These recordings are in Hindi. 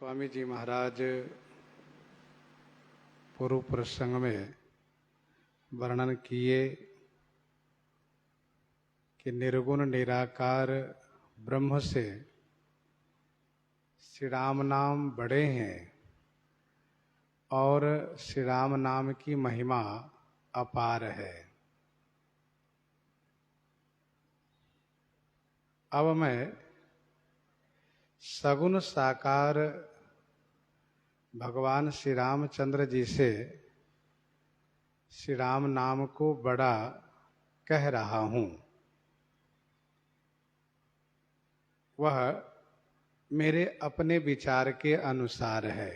स्वामी जी महाराज पूर्व प्रसंग में वर्णन किए कि निर्गुण निराकार ब्रह्म से श्री राम नाम बड़े हैं और श्री राम नाम की महिमा अपार है। अब मैं सगुण साकार भगवान श्री रामचंद्र जी से श्री राम नाम को बड़ा कह रहा हूं। वह मेरे अपने विचार के अनुसार है।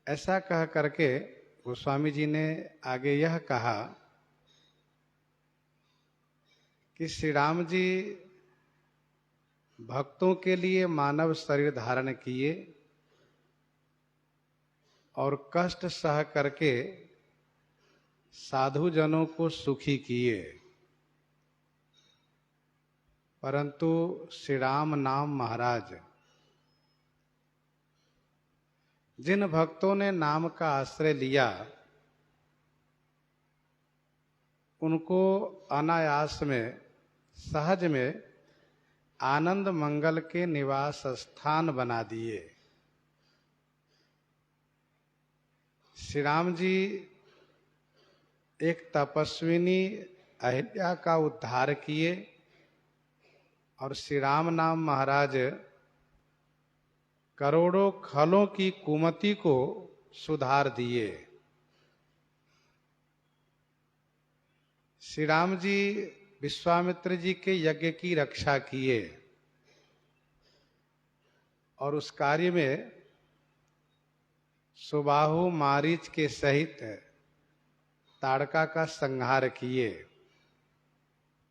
ऐसा कह करके गोस्वामी जी ने आगे यह कहा कि श्री राम जी भक्तों के लिए मानव शरीर धारण किए और कष्ट सह करके साधु जनों को सुखी किए, परंतु श्री राम नाम महाराज जिन भक्तों ने नाम का आश्रय लिया उनको अनायास में सहज में आनंद मंगल के निवास स्थान बना दिए। श्री राम जी एक तपस्विनी अहिल्या का उद्धार किए और श्री राम नाम महाराज करोड़ों खलों की कुमति को सुधार दिए। श्री राम जी विश्वामित्र जी के यज्ञ की रक्षा किए और उस कार्य में सुबाहु मारीच के सहित ताड़का का संहार किए,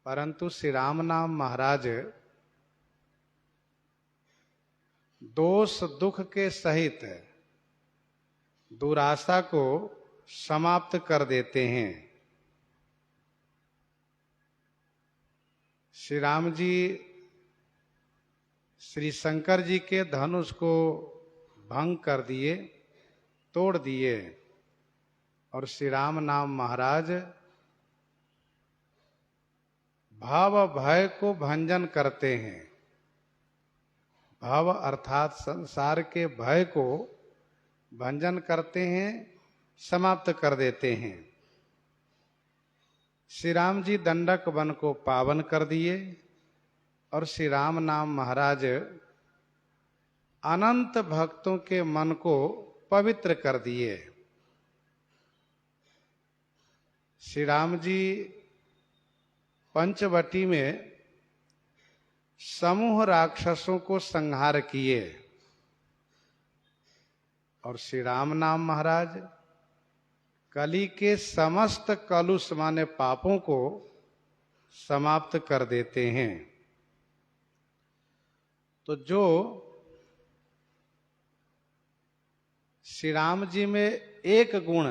परंतु श्री राम नाम महाराज दोष दुख के सहित दुराशा को समाप्त कर देते हैं। श्री राम जी श्री शंकर जी के धनुष को भंग कर दिए, तोड़ दिए और श्री राम नाम महाराज भाव भय को भंजन करते हैं। भाव अर्थात संसार के भय को भंजन करते हैं, समाप्त कर देते हैं। श्री राम जी दंडक वन को पावन कर दिए और श्री राम नाम महाराज अनंत भक्तों के मन को पवित्र कर दिए। श्री राम जी पंचवटी में समूह राक्षसों को संहार किए और श्री राम नाम महाराज कली के समस्त कलुष माने पापों को समाप्त कर देते हैं। तो जो श्री राम जी में एक गुण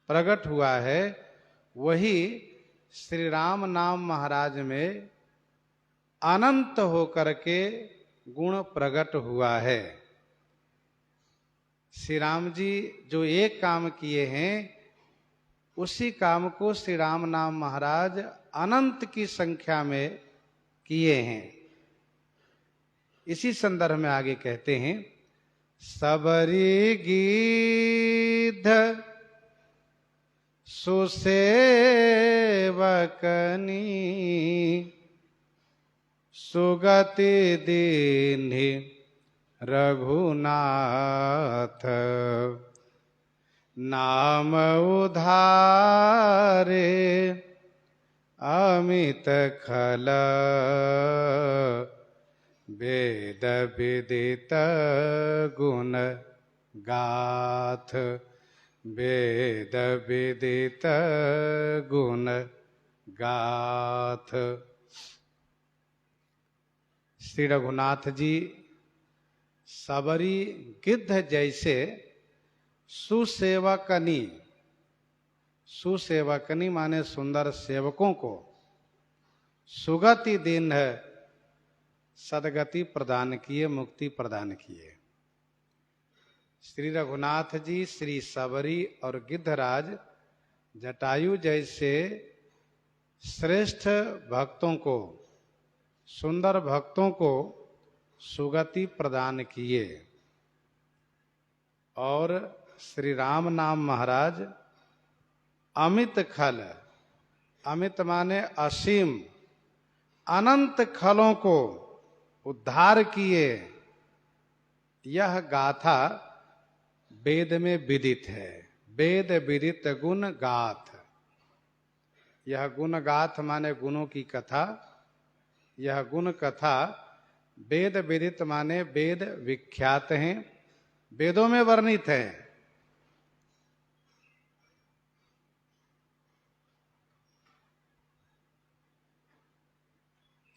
प्रकट हुआ है वही श्री राम नाम महाराज में अनंत होकर के गुण प्रकट हुआ है। श्री राम जी जो एक काम किए हैं उसी काम को श्री राम नाम महाराज अनंत की संख्या में किए हैं। इसी संदर्भ में आगे कहते हैं, सबरी गीध सुसेवकनी सुगति दीन्हि रघुनाथ नाम उधारे अमित खल वेद विदित गुण गाथ वेद विदित गुण गाथ। श्री रघुनाथ जी सबरी गिद्ध जैसे सुसेवकनी, सुसेवकनी माने सुंदर सेवकों को, सुगति दीन है, सदगति प्रदान किए, मुक्ति प्रदान किए। श्री रघुनाथ जी श्री सबरी और गिद्धराज जटायु जैसे श्रेष्ठ भक्तों को, सुंदर भक्तों को सुगति प्रदान किए। और श्री राम नाम महाराज अमित खल, अमित माने असीम, अनंत खलों को उद्धार किए। यह गाथा वेद में विदित है। वेद विदित गुण गाथ। यह गुण गाथ माने गुणों की कथा। यह गुण कथा वेद विदित माने वेद विख्यात हैं, वेदों में वर्णित है।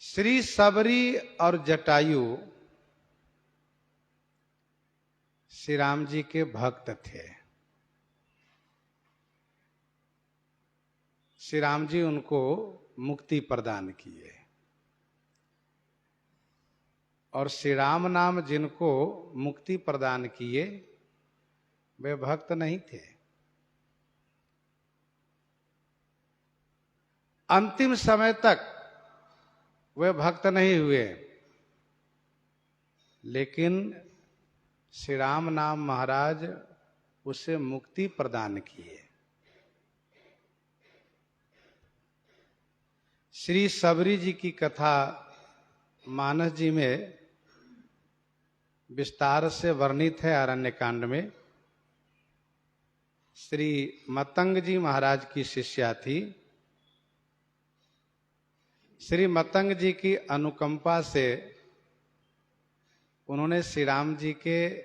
श्री सबरी और जटायु श्री राम जी के भक्त थे। श्री राम जी उनको मुक्ति प्रदान किए। और श्री राम नाम जिनको मुक्ति प्रदान किए वे भक्त नहीं थे। अंतिम समय तक वे भक्त नहीं हुए, लेकिन श्री राम नाम महाराज उसे मुक्ति प्रदान किए। श्री सबरी जी की कथा मानस जी में विस्तार से वर्णित है आरण्य कांड में। श्री मतंग जी महाराज की शिष्या थी। श्री मतंग जी की अनुकंपा से उन्होंने श्री राम जी के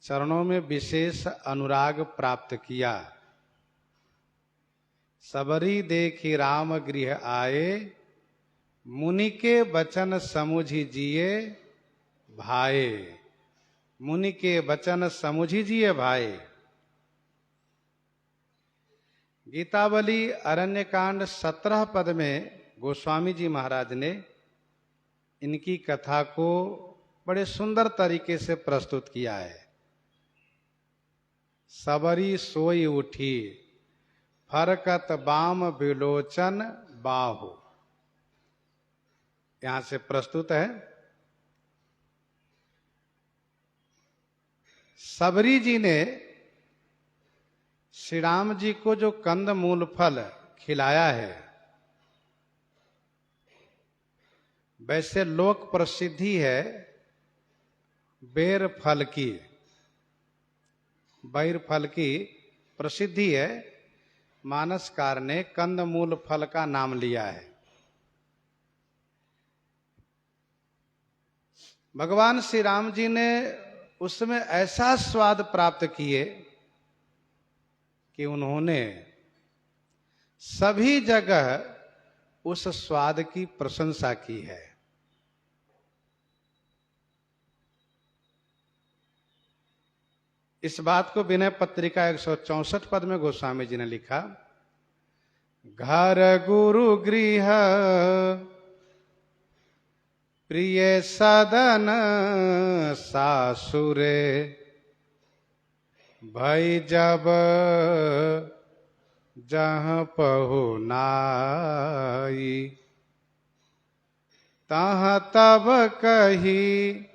चरणों में विशेष अनुराग प्राप्त किया। सबरी देखी राम गृह आए, मुनि के वचन समुझि जिए भाए। मुनि के वचन समुझि जिए भाए। गीतावली अरण्यकांड 17 पद में गोस्वामी जी महाराज ने इनकी कथा को बड़े सुंदर तरीके से प्रस्तुत किया है। सबरी सोई उठी, फरकत बाम विलोचन बाहु। यहां से प्रस्तुत है। सबरी जी ने श्री राम जी को जो कंद मूल फल खिलाया है, वैसे लोक प्रसिद्धि है बेर फल की। बैर फल की प्रसिद्धि है। मानसकार ने कंद मूल फल का नाम लिया है। भगवान श्री राम जी ने उसमें ऐसा स्वाद प्राप्त किए कि उन्होंने सभी जगह उस स्वाद की प्रशंसा की है। इस बात को विनय पत्रिका 164 पद में गोस्वामी जी ने लिखा। घर गुरु गृह प्रिय सदन सासुरे, भई जब जहाँ पहुनाई, तहाँ तब कही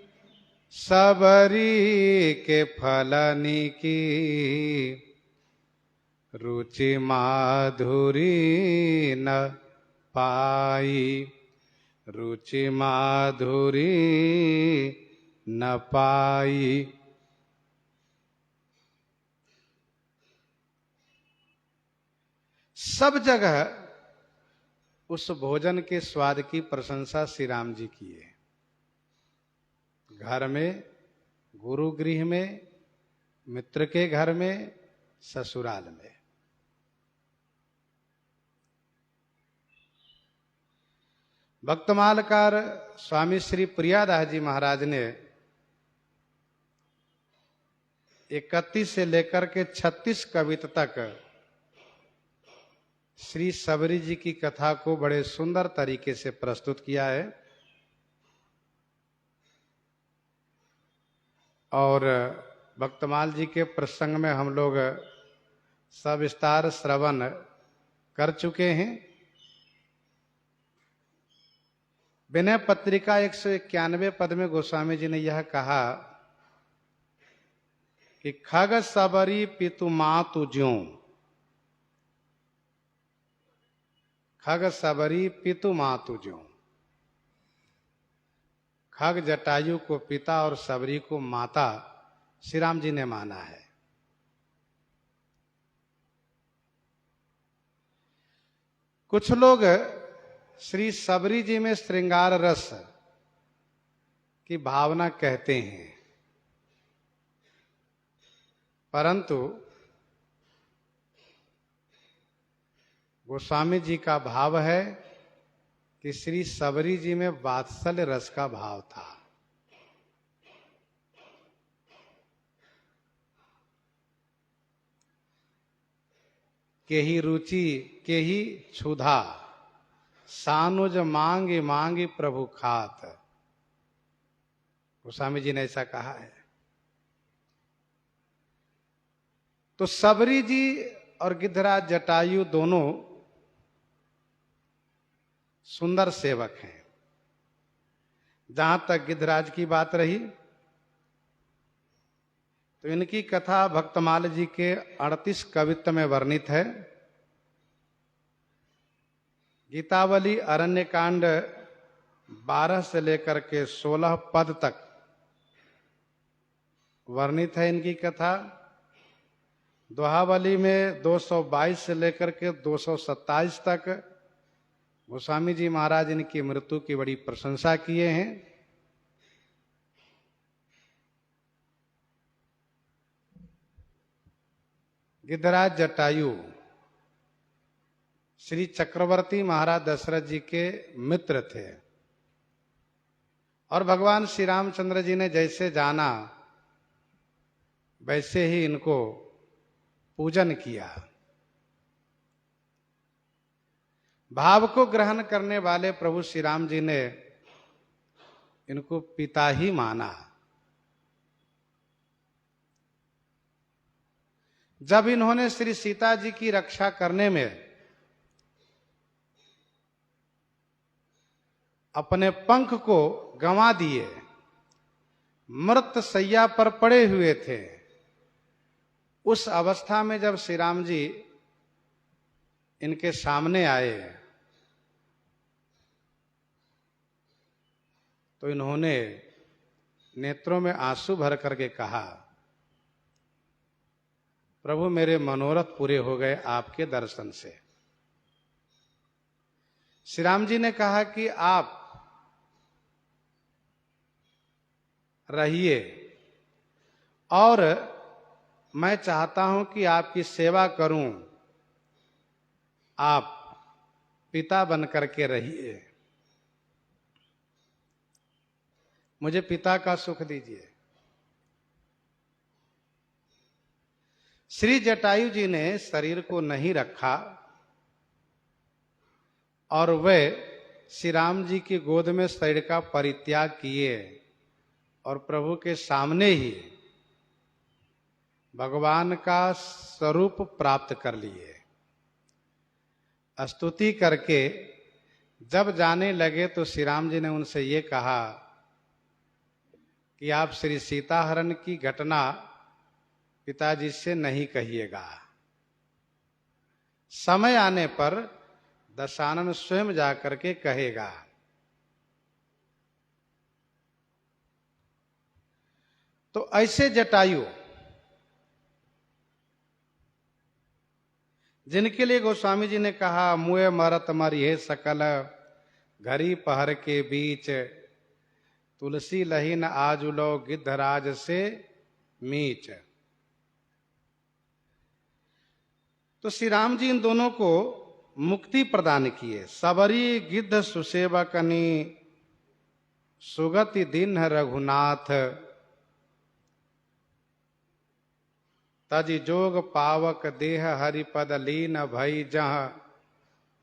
सबरी के फलनी की, रुचि माधुरी न पाई। रुचि माधुरी न पाई। सब जगह उस भोजन के स्वाद की प्रशंसा श्री राम जी की है। घर में, गुरु गृह में, मित्र के घर में, ससुराल में। भक्तमालकार स्वामी श्री प्रियादास जी महाराज ने 31 से लेकर के 36 कविता तक श्री सबरी जी की कथा को बड़े सुंदर तरीके से प्रस्तुत किया है और भक्तमाल जी के प्रसंग में हम लोग सविस्तार श्रवण कर चुके हैं। विनय पत्रिका 191 पद में गोस्वामी जी ने यह कहा कि खग सबरी पितु मातु ज्यों, खग सबरी पितु मातु ज्यों। खग जटायु को पिता और सबरी को माता श्री राम जी ने माना है। कुछ लोग श्री सबरी जी में श्रृंगार रस की भावना कहते हैं, परंतु गोस्वामी जी का भाव है कि श्री सबरी जी में वात्सल्य रस का भाव था। के ही रुचि के ही क्षुधा, सानुज मांगे मांगे प्रभु खात। गोस्वामी जी ने ऐसा कहा है। तो सबरी जी और गिद्धराज जटायु दोनों सुंदर सेवक हैं। जहां तक गिद्धराज की बात रही तो इनकी कथा भक्तमाल जी के 38 कवित्त में वर्णित है। गीतावली अरण्यकांड 12 से लेकर के 16 पद तक वर्णित है इनकी कथा। दोहावली में 222 से लेकर के 227 तक गोस्वामी जी महाराज इनकी मृत्यु की बड़ी प्रशंसा किए हैं। गिद्धराज जटायु श्री चक्रवर्ती महाराज दशरथ जी के मित्र थे और भगवान श्री रामचंद्र जी ने जैसे जाना वैसे ही इनको पूजन किया। भाव को ग्रहण करने वाले प्रभु श्री राम जी ने इनको पिता ही माना। जब इन्होंने श्री सीता जी की रक्षा करने में अपने पंख को गंवा दिए, मृत शैया पर पड़े हुए थे, उस अवस्था में जब श्री राम जी इनके सामने आए तो इन्होंने नेत्रों में आंसू भर करके कहा, प्रभु मेरे मनोरथ पूरे हो गए आपके दर्शन से। श्री राम जी ने कहा कि आप रहिए और मैं चाहता हूं कि आपकी सेवा करूं, आप पिता बन करके रहिए, मुझे पिता का सुख दीजिए। श्री जटायु जी ने शरीर को नहीं रखा और वे श्री राम जी की गोद में शरीर का परित्याग किए और प्रभु के सामने ही भगवान का स्वरूप प्राप्त कर लिए। स्तुति करके जब जाने लगे तो श्री राम जी ने उनसे ये कहा कि आप श्री सीताहरण की घटना पिताजी से नहीं कहिएगा, समय आने पर दशानन स्वयं जाकर के कहेगा। तो ऐसे जटायु जिनके लिए गोस्वामी जी ने कहा, मुए मरत मरिये सकल घरी पहर के बीच, तुलसी लहीन आजुलो गिद्धराज से मीच। तो श्री राम जी इन दोनों को मुक्ति प्रदान किए। सबरी गिद्ध सुसेवकनी सुगति दिन रघुनाथ, तज जोग पावक देह हरिपद लीन भई जह,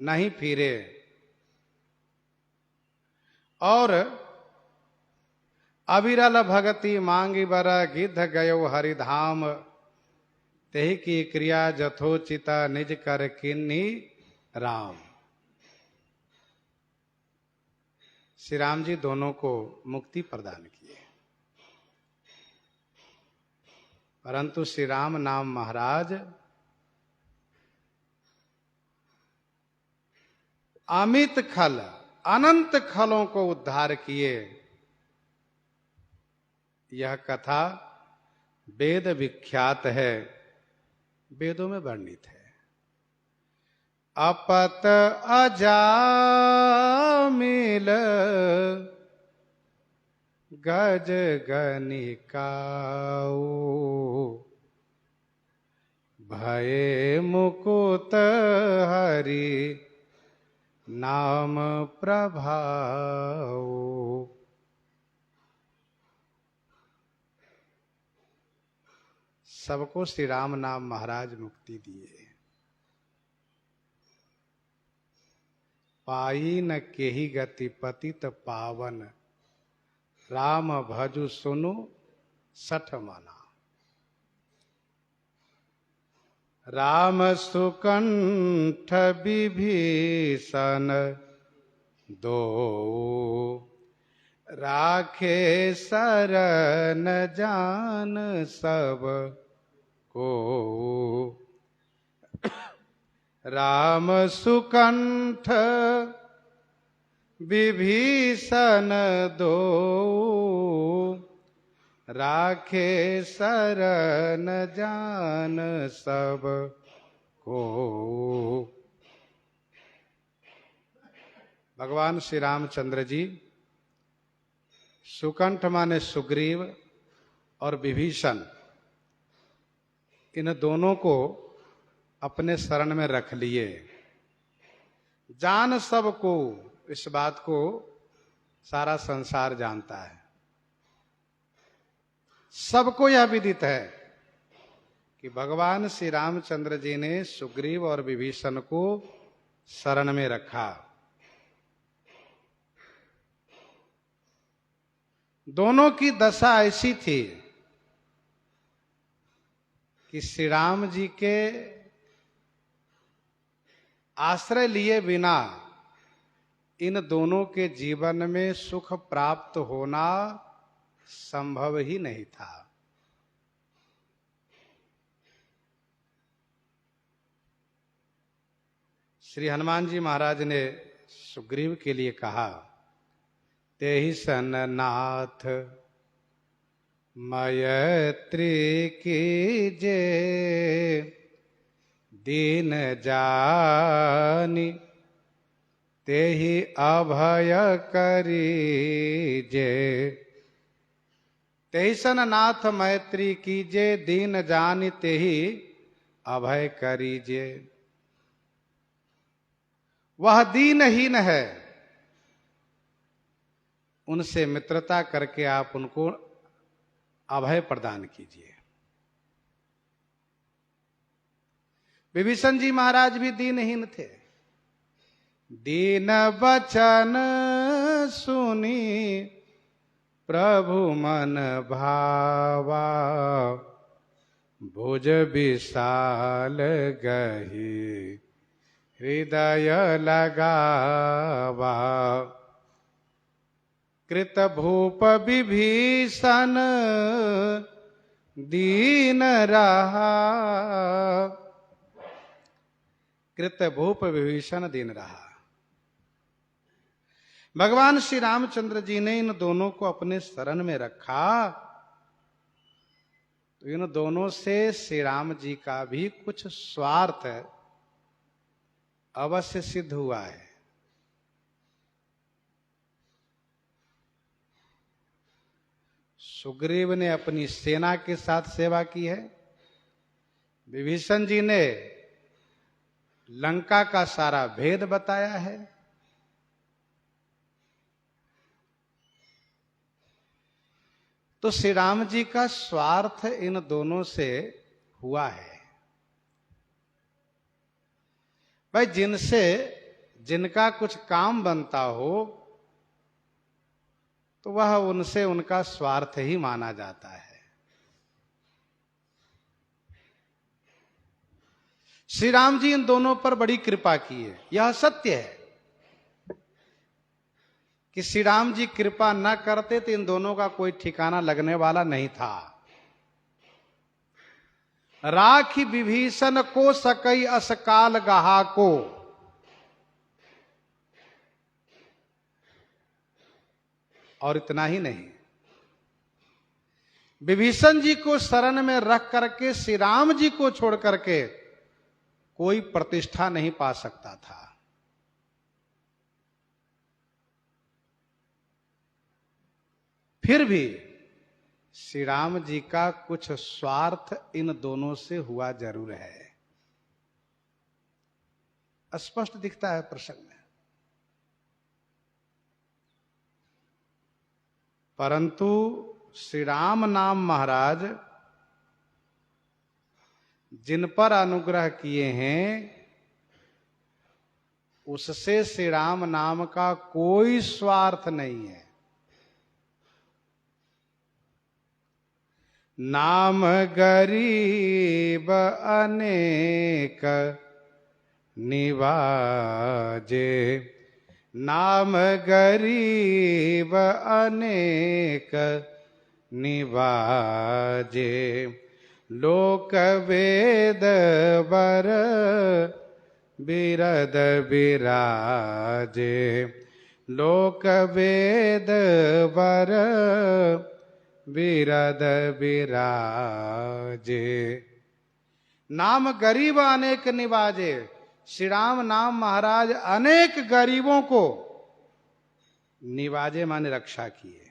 नहीं फिरे। और अविरल भगति मांगी बर गिद्ध गयो हरिधाम, तेहि की क्रिया जथोचिता निज कर किन्ही राम। श्री राम जी दोनों को मुक्ति प्रदान किए, परंतु श्री राम नाम महाराज अमित खल अनंत खलों को उद्धार किए। यह कथा वेद विख्यात है, वेदों में वर्णित है। अपत अजामिल गज गनिकाऊ, भये मुकुत हरि नाम प्रभाऊ। सबको श्री राम नाम महाराज मुक्ति दिए। पाई न केहि गति पतित पावन, राम भजु सुनु सठ मना। राम सुकंठ विभीषण दो, राखे शरण जान सब को। राम सुकंठ विभीषण दो, राखे शरण जान सब को। भगवान श्री रामचंद्र जी सुकंठ माने सुग्रीव और विभीषण, इन दोनों को अपने शरण में रख लिए। जान सबको, इस बात को सारा संसार जानता है। सबको यह विदित है कि भगवान श्री रामचंद्र जी ने सुग्रीव और विभीषण को शरण में रखा। दोनों की दशा ऐसी थी कि श्री राम जी के आश्रय लिए बिना इन दोनों के जीवन में सुख प्राप्त होना संभव ही नहीं था। श्री हनुमान जी महाराज ने सुग्रीव के लिए कहा, तेहि सन नाथ मैत्री कीजे, दीन जानी तेहि अभय करीजे। तेहि सन नाथ मैत्री कीजे, दीन जानी तेहि अभय करीजे। वह दीनहीन है, उनसे मित्रता करके आप उनको अभय प्रदान कीजिए। विभीषण जी महाराज भी दीनहीन थे। दीन बचन सुनी प्रभु मन भावा, भुज विशाल गही हृदय लगावा। कृत भूप विभीषण दीन रहा, कृत भूप विभीषण दीन रहा। भगवान श्री रामचंद्र जी ने इन दोनों को अपने शरण में रखा, तो इन दोनों से श्री राम जी का भी कुछ स्वार्थ अवश्य सिद्ध हुआ है। सुग्रीव ने अपनी सेना के साथ सेवा की है, विभीषण जी ने लंका का सारा भेद बताया है, तो श्री राम जी का स्वार्थ इन दोनों से हुआ है। भाई, जिनसे जिनका कुछ काम बनता हो तो वह उनसे उनका स्वार्थ ही माना जाता है। श्री राम जी इन दोनों पर बड़ी कृपा की है। यह सत्य है कि श्री राम जी कृपा न करते तो इन दोनों का कोई ठिकाना लगने वाला नहीं था। राखी विभीषण को सकई असकाल गहा को, और इतना ही नहीं, विभीषण जी को शरण में रख करके श्री राम जी को छोड़ करके कोई प्रतिष्ठा नहीं पा सकता था। फिर भी श्री राम जी का कुछ स्वार्थ इन दोनों से हुआ जरूर है, स्पष्ट दिखता है प्रसंग में। परंतु श्री राम नाम महाराज जिन पर अनुग्रह किए हैं उससे श्री राम नाम का कोई स्वार्थ नहीं है। नाम गरीब अनेक निवाजे, नाम गरीब अनेक निवाजे, लोक वेद बर बिरद बिराजे, लोक वेद बर बिरद बिराजे। नाम गरीब अनेक निवाजे, श्री राम नाम महाराज अनेक गरीबों को निवाजे माने रक्षा किए,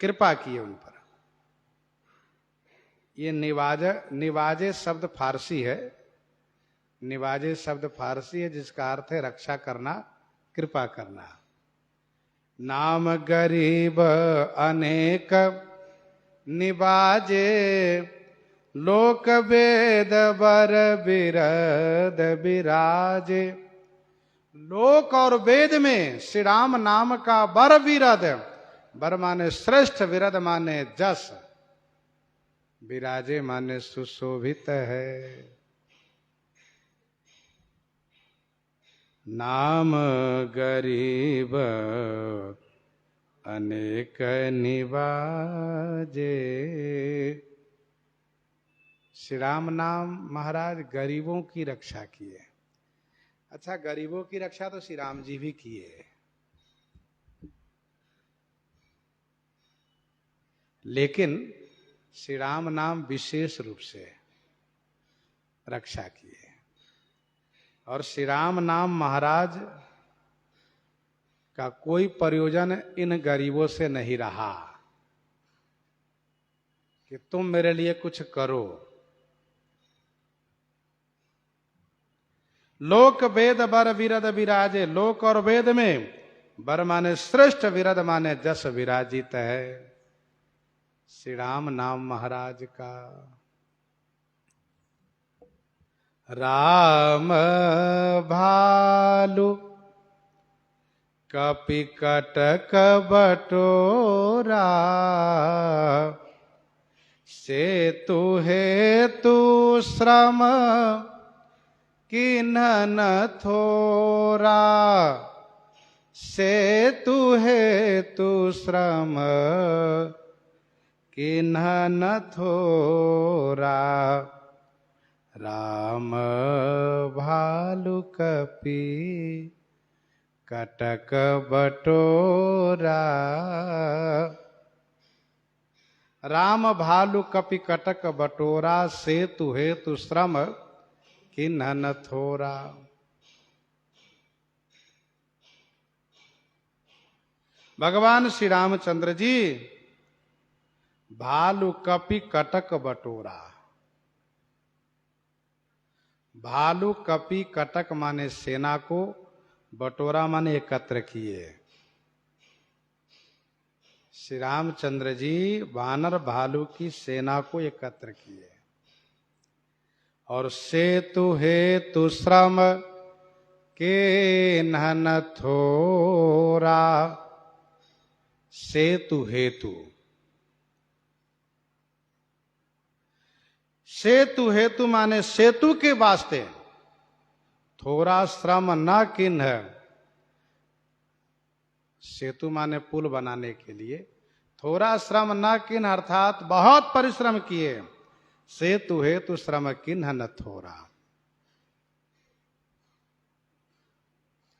कृपा किए उन पर। ये निवाजे शब्द फारसी है, निवाजे शब्द फारसी है जिसका अर्थ है रक्षा करना, कृपा करना। नाम गरीब अनेक निवाजे, लोक वेद बर बिरद बिराजे। लोक और वेद में श्री राम नाम का बर बिरद, बर माने श्रेष्ठ, विरद माने जस, विराजे माने सुशोभित है। नाम गरीब अनेक निवाजे। श्री राम नाम महाराज गरीबों की रक्षा किए। अच्छा, गरीबों की रक्षा तो श्री राम जी भी किए, लेकिन श्री राम नाम विशेष रूप से रक्षा किए। और श्री राम नाम महाराज का कोई प्रयोजन इन गरीबों से नहीं रहा कि तुम मेरे लिए कुछ करो। लोक वेद बर विरद विराजे, लोक और वेद में बर माने श्रेष्ठ, विरद माने जस विराजित है श्री राम नाम महाराज का। राम भालु कपि कटक बटोरा, सेतु हेतु श्रम किन्हन थोरा, सेतु हेतु श्रम किन्हन थोरा। राम भालु कपि कटक बटोरा। राम भालु कपि कटक बटोरा, सेतु हेतु श्रम किन्हन थोरा। भगवान श्री रामचंद्र जी भालु कपि कटक बटोरा। भालु कपि कटक माने सेना को, बटोरा माने एकत्र किए। श्री रामचंद्र जी वानर भालू की सेना को एकत्र किए और सेतु हेतु श्रम के नहन थोरा सेतु हेतु। सेतु हेतु माने सेतु के वास्ते, थोड़ा श्रम न किन्ह, सेतु माने पुल बनाने के लिए, थोड़ा श्रम न किन्ह अर्थात बहुत परिश्रम किए, सेतु हेतु श्रम किन्ह न थोड़ा।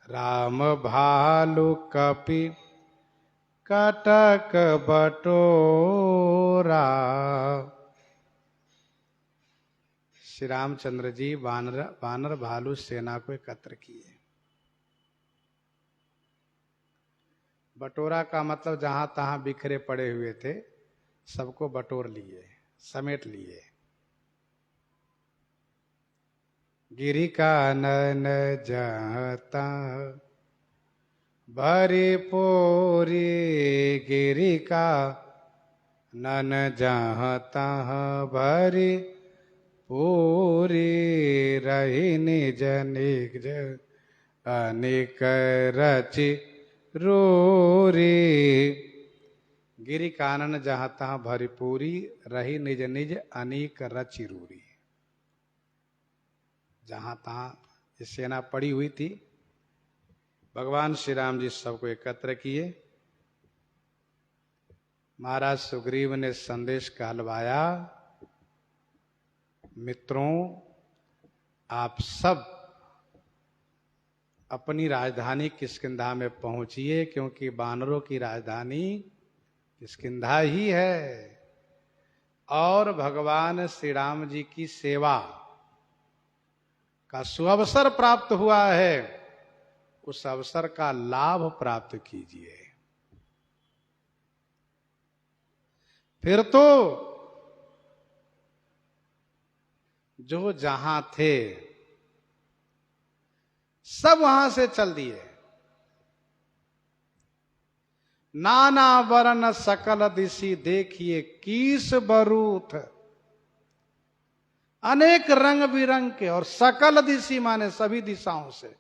राम भालु कपि कटक बटोरा। श्री रामचंद्र जी वानर भालू सेना को एकत्र किए। बटोरा का मतलब जहां तहां बिखरे पड़े हुए थे सबको बटोर लिए, समेट लिए। गिरि कानन जहता भरी पूरी, गिरि का नन जहता भरी पूरी, रही निज निज अनिक रचि रूरी। गिरि कानन जहाँ तहाँ भरी पूरी, रही निज निज अनेक रचि रूरी। जहाँ तहाँ ये सेना पड़ी हुई थी, भगवान श्री राम जी सबको एकत्र किए। महाराज सुग्रीव ने संदेश कहलवाया, मित्रों आप सब अपनी राजधानी किष्किंधा में पहुंचिए, क्योंकि बानरों की राजधानी किष्किंधा ही है। और भगवान श्री राम जी की सेवा का सुअवसर प्राप्त हुआ है, उस अवसर का लाभ प्राप्त कीजिए। फिर तो जो जहां थे सब वहां से चल दिए। नाना वर्ण सकल दिशि देखिए कीस बरूथ। अनेक रंग बिरंग के और सकल दिशि माने सभी दिशाओं से।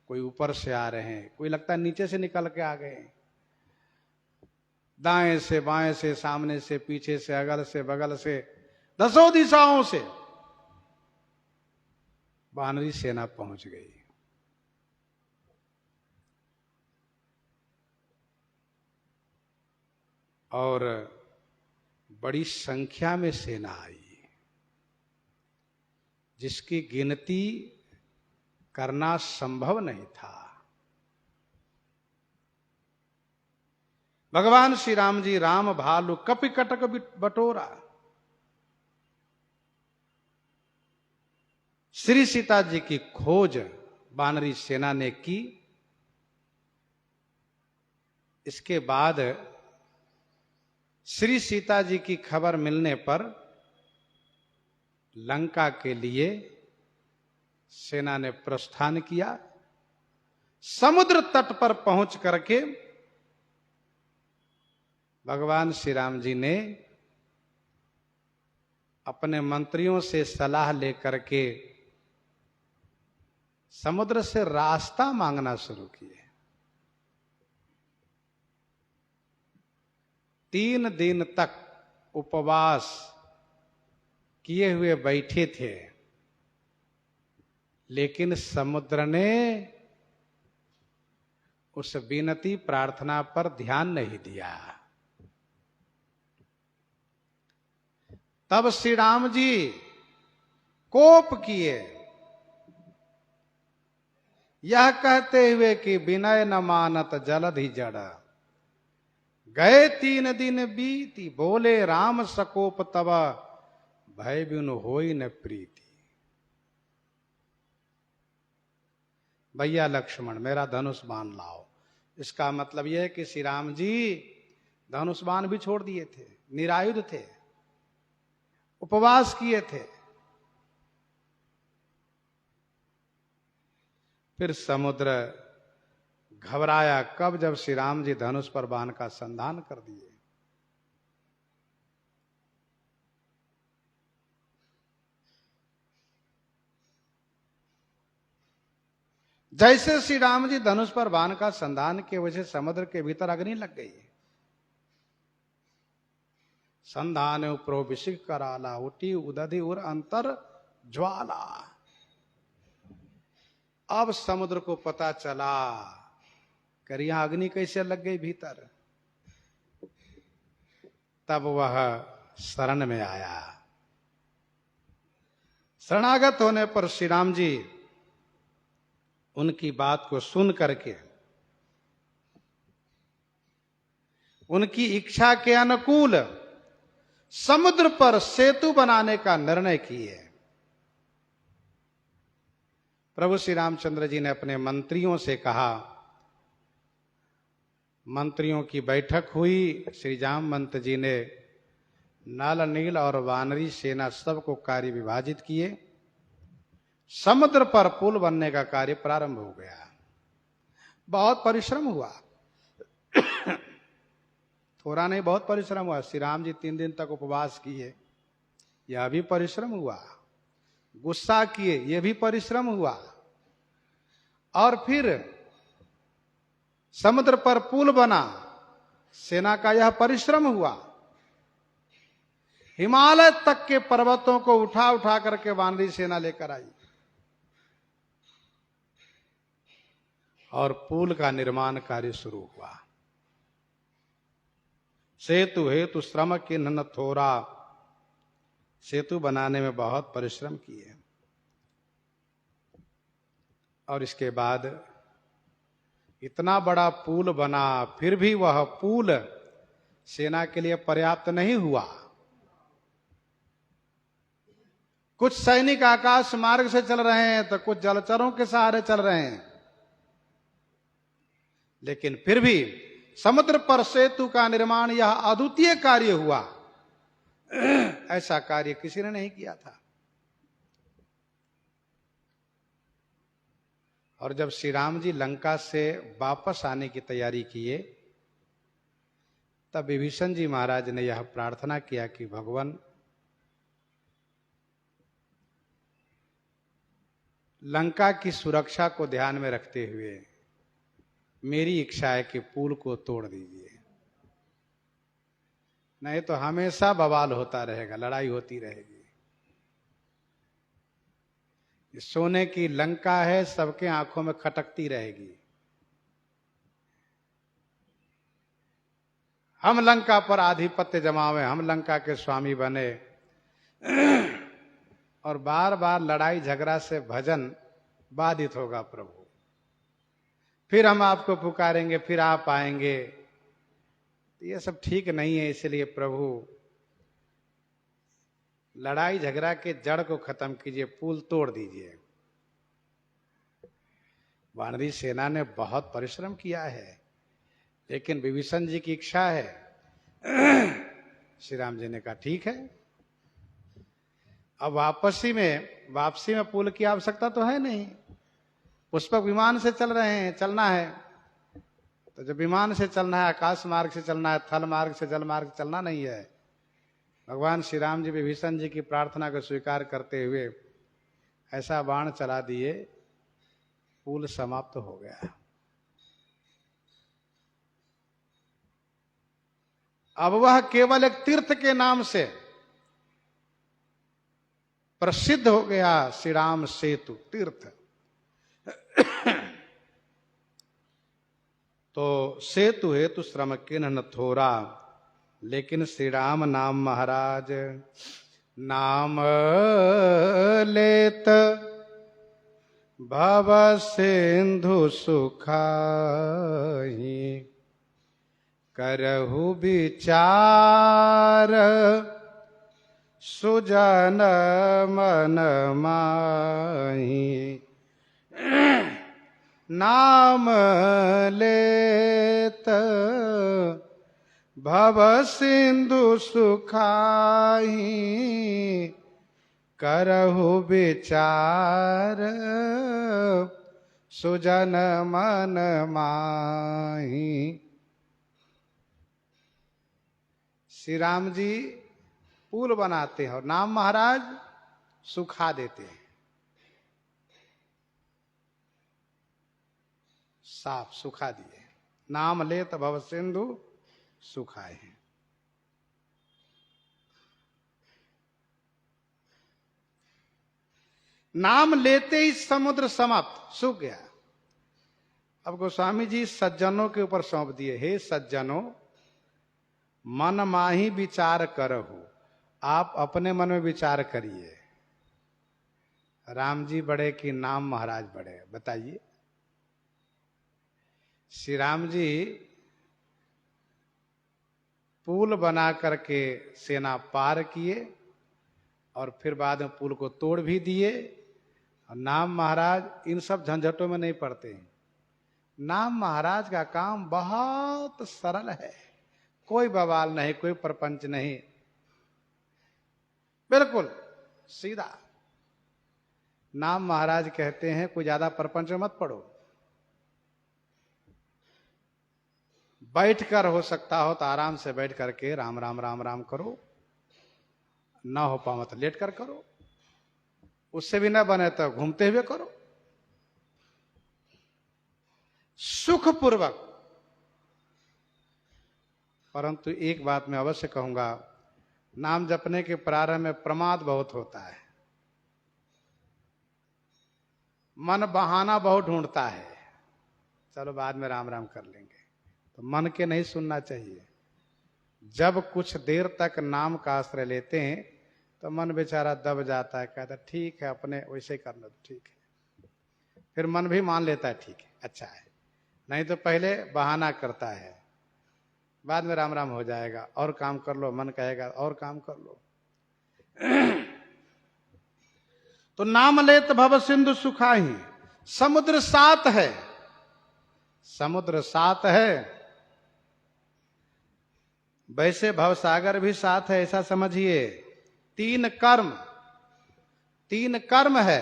कोई ऊपर से आ रहे हैं, कोई लगता है नीचे से निकल के आ गए, दाएं से बाएं से, सामने से पीछे से, अगल से बगल से, दसों दिशाओं से वानरी सेना पहुंच गई। और बड़ी संख्या में सेना आई, जिसकी गिनती करना संभव नहीं था। भगवान श्री राम जी राम भालु कपि कटक बटोरा। श्री सीता जी की खोज वानरी सेना ने की। इसके बाद श्री सीता जी की खबर मिलने पर लंका के लिए सेना ने प्रस्थान किया। समुद्र तट पर पहुंच करके भगवान श्री राम जी ने अपने मंत्रियों से सलाह लेकर के समुद्र से रास्ता मांगना शुरू किए। 3 दिन तक उपवास किए हुए बैठे थे, लेकिन समुद्र ने उस विनती प्रार्थना पर ध्यान नहीं दिया। तब श्री राम जी कोप किए, यह कहते हुए कि विनय न मानत जलधि जड़। गए 3 दिन बीती, बोले राम सकोप तब भय बिनु होई न प्रीति। भैया लक्ष्मण मेरा धनुष बाण लाओ। इसका मतलब यह है कि श्री राम जी धनुष बाण भी छोड़ दिए थे, निरायुध थे, उपवास किए थे। फिर समुद्र घबराया कब, जब श्री राम जी धनुष पर बाण का संधान कर दिए। जैसे श्री राम जी धनुष पर बाण का संधान के वजह समुद्र के भीतर अग्नि लग गई। संधान प्रोभिषिक कराला उठी उदधि उर अंतर ज्वाला। अब समुद्र को पता चला कर यहां अग्नि कैसे लग गई भीतर। तब वह शरण में आया। शरणागत होने पर श्री राम जी उनकी बात को सुन करके उनकी इच्छा के अनुकूल समुद्र पर सेतु बनाने का निर्णय किए। प्रभु श्री रामचंद्र जी ने अपने मंत्रियों से कहा, मंत्रियों की बैठक हुई। श्री जामवंत जी ने नल नील और वानरी सेना सबको कार्य विभाजित किए। समुद्र पर पुल बनने का कार्य प्रारंभ हो गया। बहुत परिश्रम हुआ, थोड़ा नहीं बहुत परिश्रम हुआ। श्री राम जी 3 दिन तक उपवास किए, यह भी परिश्रम हुआ। गुस्सा किए, यह भी परिश्रम हुआ। और फिर समुद्र पर पुल बना, सेना का यह परिश्रम हुआ। हिमालय तक के पर्वतों को उठा उठा करके वानरी सेना लेकर आई और पुल का निर्माण कार्य शुरू हुआ। सेतु हेतु श्रम किन्ह न थोरा, सेतु बनाने में बहुत परिश्रम किए। और इसके बाद इतना बड़ा पुल बना, फिर भी वह पुल सेना के लिए पर्याप्त नहीं हुआ। कुछ सैनिक आकाश मार्ग से चल रहे हैं तो कुछ जलचरों के सहारे चल रहे हैं, लेकिन फिर भी समुद्र पर सेतु का निर्माण यह अद्वितीय कार्य हुआ। ऐसा कार्य किसी ने नहीं किया था। और जब श्री राम जी लंका से वापस आने की तैयारी किए, तब विभीषण जी महाराज ने यह प्रार्थना किया कि भगवान, लंका की सुरक्षा को ध्यान में रखते हुए मेरी इच्छा है कि पुल को तोड़ दीजिए, नहीं तो हमेशा बवाल होता रहेगा, लड़ाई होती रहेगी। सोने की लंका है, सबके आंखों में खटकती रहेगी। हम लंका पर आधिपत्य जमावे, हम लंका के स्वामी बने, और बार बार लड़ाई झगड़ा से भजन बाधित होगा प्रभु। फिर हम आपको पुकारेंगे, फिर आप आएंगे, ये सब ठीक नहीं है। इसलिए प्रभु लड़ाई झगड़ा के जड़ को खत्म कीजिए, पुल तोड़ दीजिए। वानरी सेना ने बहुत परिश्रम किया है, लेकिन विभीषण जी की इच्छा है। श्री राम जी ने कहा ठीक है। अब वापसी में पुल की आवश्यकता तो है नहीं, पुष्पक विमान से चल रहे हैं, चलना है। तो जब विमान से चलना है, आकाश मार्ग से चलना है, थल मार्ग से जल मार्ग चलना नहीं है। भगवान श्री राम जी विभीषण जी की प्रार्थना को स्वीकार करते हुए ऐसा बाण चला दिए, पुल समाप्त हो गया। अब वह केवल एक तीर्थ के नाम से प्रसिद्ध हो गया, श्री राम सेतु तीर्थ। तो सेतु हेतु श्रम किन्ह न थोरा, लेकिन श्री राम नाम महाराज नाम लेत भव सिंधु सुखाही, करहु विचार सुजन मन माही। नाम लेत भव सिंधु सुखाही, करहु विचार सुजन मन माही। श्री राम जी पुल बनाते हैं और नाम महाराज सुखा देते हैं। साफ सुखा दिए। नाम लेत भव सिंधु सुखाए हैं। नाम लेते ही समुद्र समाप्त, सूख गया। अब गोस्वामी जी सज्जनों के ऊपर सौंप दिए, हे सज्जनों मन माही विचार करहु। आप अपने मन में विचार करिए, राम जी बड़े कि नाम महाराज बड़े, बताइए। श्री राम जी पुल बना करके सेना पार किए और फिर बाद में पुल को तोड़ भी दिए। और नाम महाराज इन सब झंझटों में नहीं पड़ते हैं। नाम महाराज का काम बहुत सरल है, कोई बवाल नहीं, कोई प्रपंच नहीं, बिल्कुल सीधा। नाम महाराज कहते हैं कोई ज्यादा प्रपंच में मत पड़ो, बैठकर हो सकता हो तो आराम से बैठ करके राम राम राम राम करो, ना हो पाओ तो लेट कर करो, उससे भी ना बने तो घूमते हुए करो, सुखपूर्वक। परंतु एक बात मैं अवश्य कहूंगा, नाम जपने के प्रारंभ में प्रमाद बहुत होता है, मन बहाना बहुत ढूंढता है, चलो बाद में राम राम कर लेंगे, तो मन के नहीं सुनना चाहिए। जब कुछ देर तक नाम का आश्रय लेते हैं तो मन बेचारा दब जाता है, कहता ठीक है अपने वैसे करना, ठीक है, फिर मन भी मान लेता है ठीक है अच्छा है, नहीं तो पहले बहाना करता है, बाद में राम राम हो जाएगा, और काम कर लो, मन कहेगा और काम कर लो। तो नाम लेत भव सिंधु सुखाही। समुद्र सात है, समुद्र सात है, वैसे भवसागर भी साथ है, ऐसा समझिए। तीन कर्म, तीन कर्म है,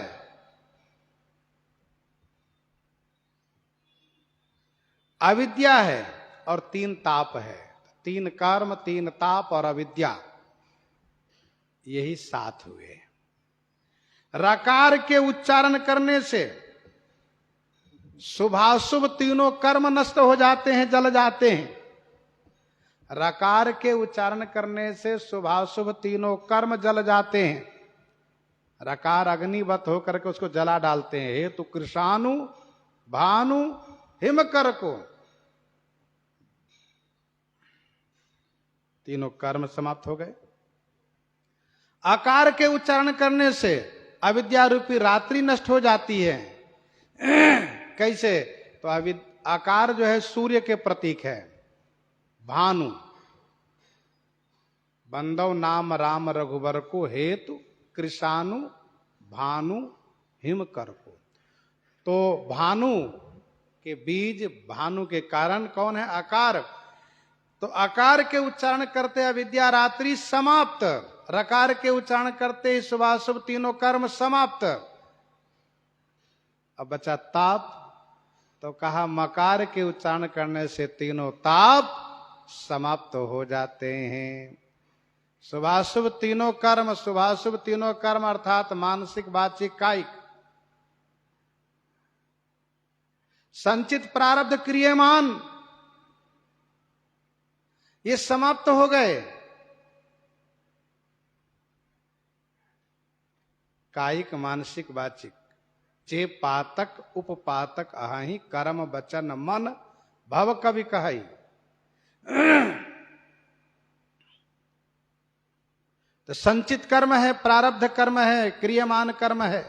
अविद्या है और तीन ताप है। तीन कर्म, तीन ताप और अविद्या, यही साथ हुए। रकार के उच्चारण करने से शुभाशुभ तीनों कर्म नष्ट हो जाते हैं, जल जाते हैं। रकार के उच्चारण करने से शुभाशुभ तीनों कर्म जल जाते हैं। रकार अग्निवत होकर के उसको जला डालते हैं। हेतु कृषाणु भानु हिमकर को, तीनों कर्म समाप्त हो गए। आकार के उच्चारण करने से अविद्या रूपी रात्रि नष्ट हो जाती है। कैसे? तो आकार जो है सूर्य के प्रतीक है। भानु बंदव नाम राम रघुबर को, हेतु कृषाणु भानु हिमकर को। तो भानु के बीज, भानु के कारण कौन है? आकार। तो आकार के उच्चारण करते अविद्या रात्रि समाप्त, रकार के उच्चारण करते ही शुभाशुभ तीनों कर्म समाप्त। अब बचा ताप, तो कहा मकार के उच्चारण करने से तीनों ताप समाप्त हो जाते हैं। शुभाशुभ तीनों कर्म, शुभाशुभ तीनों कर्म अर्थात मानसिक वाचिक कायिक, संचित प्रारब्ध क्रियमान, ये समाप्त हो गए। कायिक मानसिक वाचिक, चे पातक उपपातक अहि, कर्म वचन मन भव कवि कहाई। तो संचित कर्म है, प्रारब्ध कर्म है, क्रियमान कर्म है।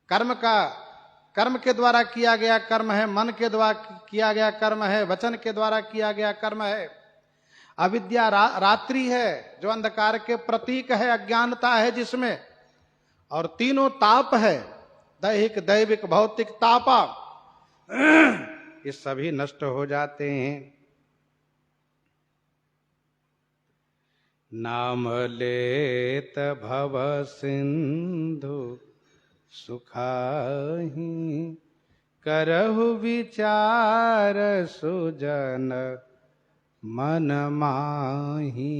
कर्म के द्वारा किया गया कर्म है, मन के द्वारा किया गया कर्म है, वचन के द्वारा किया गया कर्म है। अविद्या रात्रि है जो अंधकार के प्रतीक है, अज्ञानता है जिसमें, और तीनों ताप है, दैहिक दैविक भौतिक तापा, ये सभी नष्ट हो जाते हैं। नाम लेत भव सिंधु सुखाही, करहु विचार सुजन मन माही।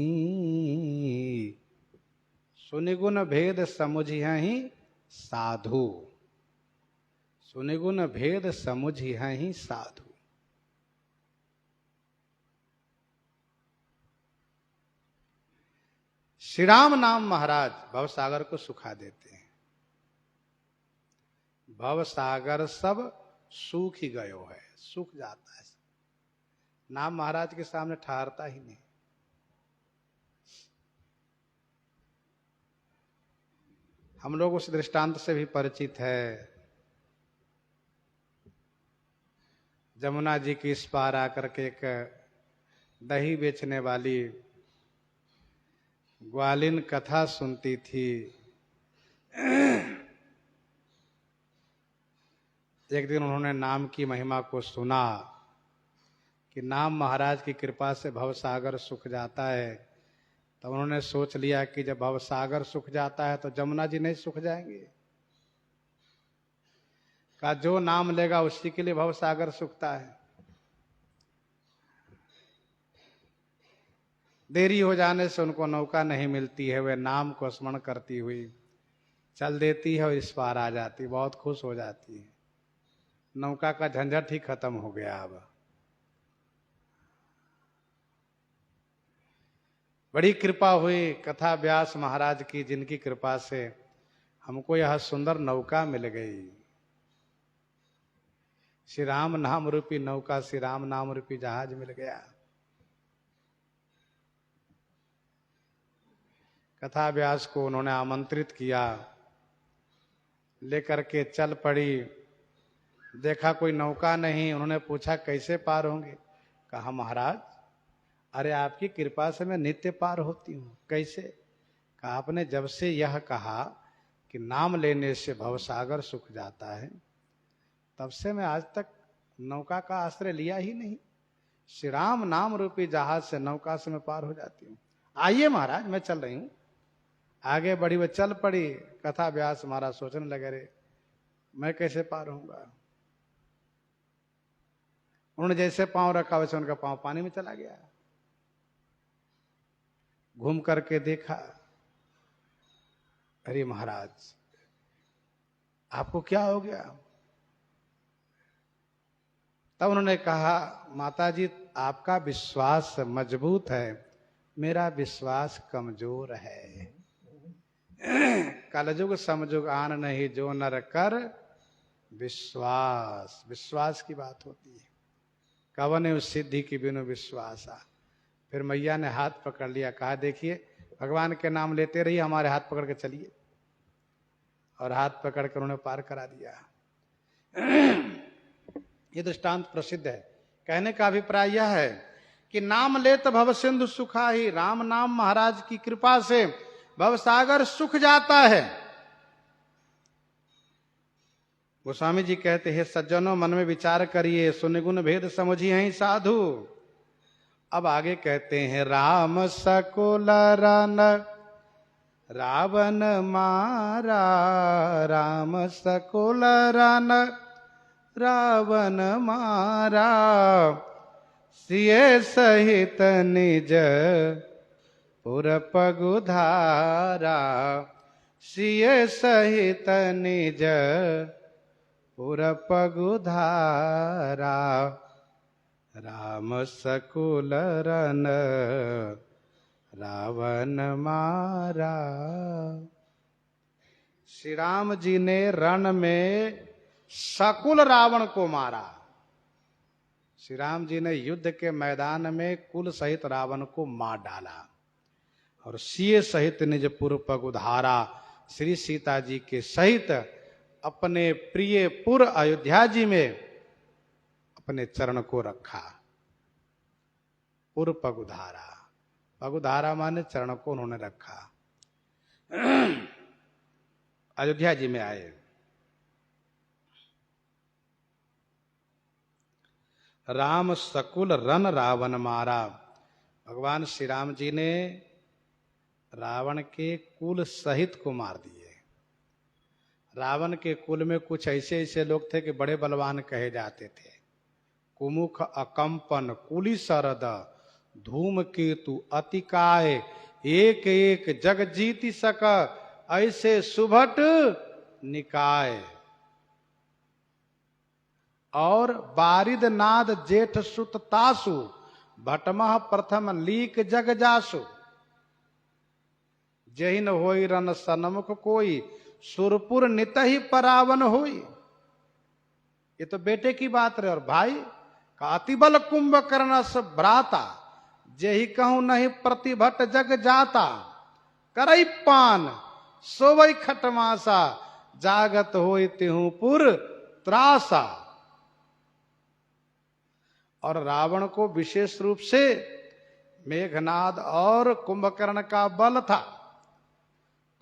सुनिगुण भेद समुझिहि साधु, सुनिगुन भेद समुझी हैं ही साधु। श्री राम नाम महाराज भवसागर को सुखा देते हैं। भवसागर सब सूख ही गयो है, सूख जाता है। नाम महाराज के सामने ठहरता ही नहीं। हम लोग उस दृष्टांत से भी परिचित है। जमुना जी की इस पार आकर के एक दही बेचने वाली ग्वालिन कथा सुनती थी। एक दिन उन्होंने नाम की महिमा को सुना कि नाम महाराज की कृपा से भवसागर सूख जाता है। तो उन्होंने सोच लिया कि जब भवसागर सूख जाता है तो जमुना जी नहीं सूख जाएंगे। कहा जो नाम लेगा उसी के लिए भवसागर सूखता है। देरी हो जाने से उनको नौका नहीं मिलती है, वे नाम को स्मरण करती हुई चल देती है और इस पार आ जाती, बहुत खुश हो जाती है। नौका का झंझट ही खत्म हो गया। अब बड़ी कृपा हुई कथा व्यास महाराज की, जिनकी कृपा से हमको यह सुंदर नौका मिल गई। श्री राम नाम रूपी नौका, श्री राम नाम रूपी जहाज मिल गया। कथा व्यास को उन्होंने आमंत्रित किया, लेकर के चल पड़ी। देखा कोई नौका नहीं। उन्होंने पूछा कैसे पार होंगे? कहा महाराज अरे आपकी कृपा से मैं नित्य पार होती हूँ। कैसे? कहा आपने जब से यह कहा कि नाम लेने से भवसागर सूख जाता है, तब से मैं आज तक नौका का आश्रय लिया ही नहीं। श्री राम नाम रूपी जहाज से नौका से मैं पार हो जाती हूँ। आइए महाराज मैं चल रही हूँ। आगे बढ़ी, वह चल पड़ी। कथा व्यास महाराज सोचने लगे रे मैं कैसे पार होऊंगा। उन्होंने जैसे पांव रखा वैसे उनका पांव पानी में चला गया। घूम करके देखा, अरे महाराज आपको क्या हो गया? तब उन्होंने कहा माता जी आपका विश्वास मजबूत है, मेरा विश्वास कमजोर है। कलयुग समजुग आन नहीं जो नर कर विश्वास। विश्वास की बात होती है। कवन उस सिद्धि की बिनु विश्वासा। फिर मैया ने हाथ पकड़ लिया, कहा देखिए भगवान के नाम लेते रहिए, हमारे हाथ पकड़ के चलिए। और हाथ पकड़ कर उन्हें पार करा दिया। ये दृष्टांत प्रसिद्ध है। कहने का अभिप्राय यह है कि नाम लेत भव सिंधु सुखा ही। राम नाम महाराज की कृपा से भवसागर सूख जाता है। गोस्वामी जी कहते हैं सज्जनों मन में विचार करिए, सुनिगुन भेद समझिए ही साधु। अब आगे कहते हैं राम सकुल रन रावण मारा। राम सकुल रन रावण मारा। सिए सहित निज पुर पगुधारा। सिए सहित निज पुर पगुधारा। राम सकुल रन रावण मारा। श्री राम जी ने रण में सकुल रावण को मारा। श्री राम जी ने युद्ध के मैदान में कुल सहित रावण को मार डाला। और सिए सहित निज पुर पगुधारा। श्री सीता जी के सहित अपने प्रिय पुर अयोध्या जी में अपने चरण को रखा। पुर पगुधारा, पगुधारा माने चरण को उन्होंने रखा। अयोध्या जी में आए। राम सकुल रन रावण मारा। भगवान श्री राम जी ने रावण के कुल सहित को मार दिए। रावण के कुल में कुछ ऐसे ऐसे लोग थे कि बड़े बलवान कहे जाते थे। कुमुख अकंपन कुली सरद धूम केतु अतिकाय। एक एक जग जीति सक ऐसे सुभट निकाय। और बारिद नाद जेठ सुत तासु भटमह प्रथम लीक जग जासु। जहिन होई रन सन्मुख कोई सुरपुर नित ही परावन होई। ये तो बेटे की बात रहे। और भाई कातिबल कुंभकर्णस भ्राता जेहि कहूं नहीं प्रतिभट जग जाता। करई पान सोवई खटमासा जागत होई तिहु पुर त्रासा। और रावण को विशेष रूप से मेघनाद और कुंभकर्ण का बल था।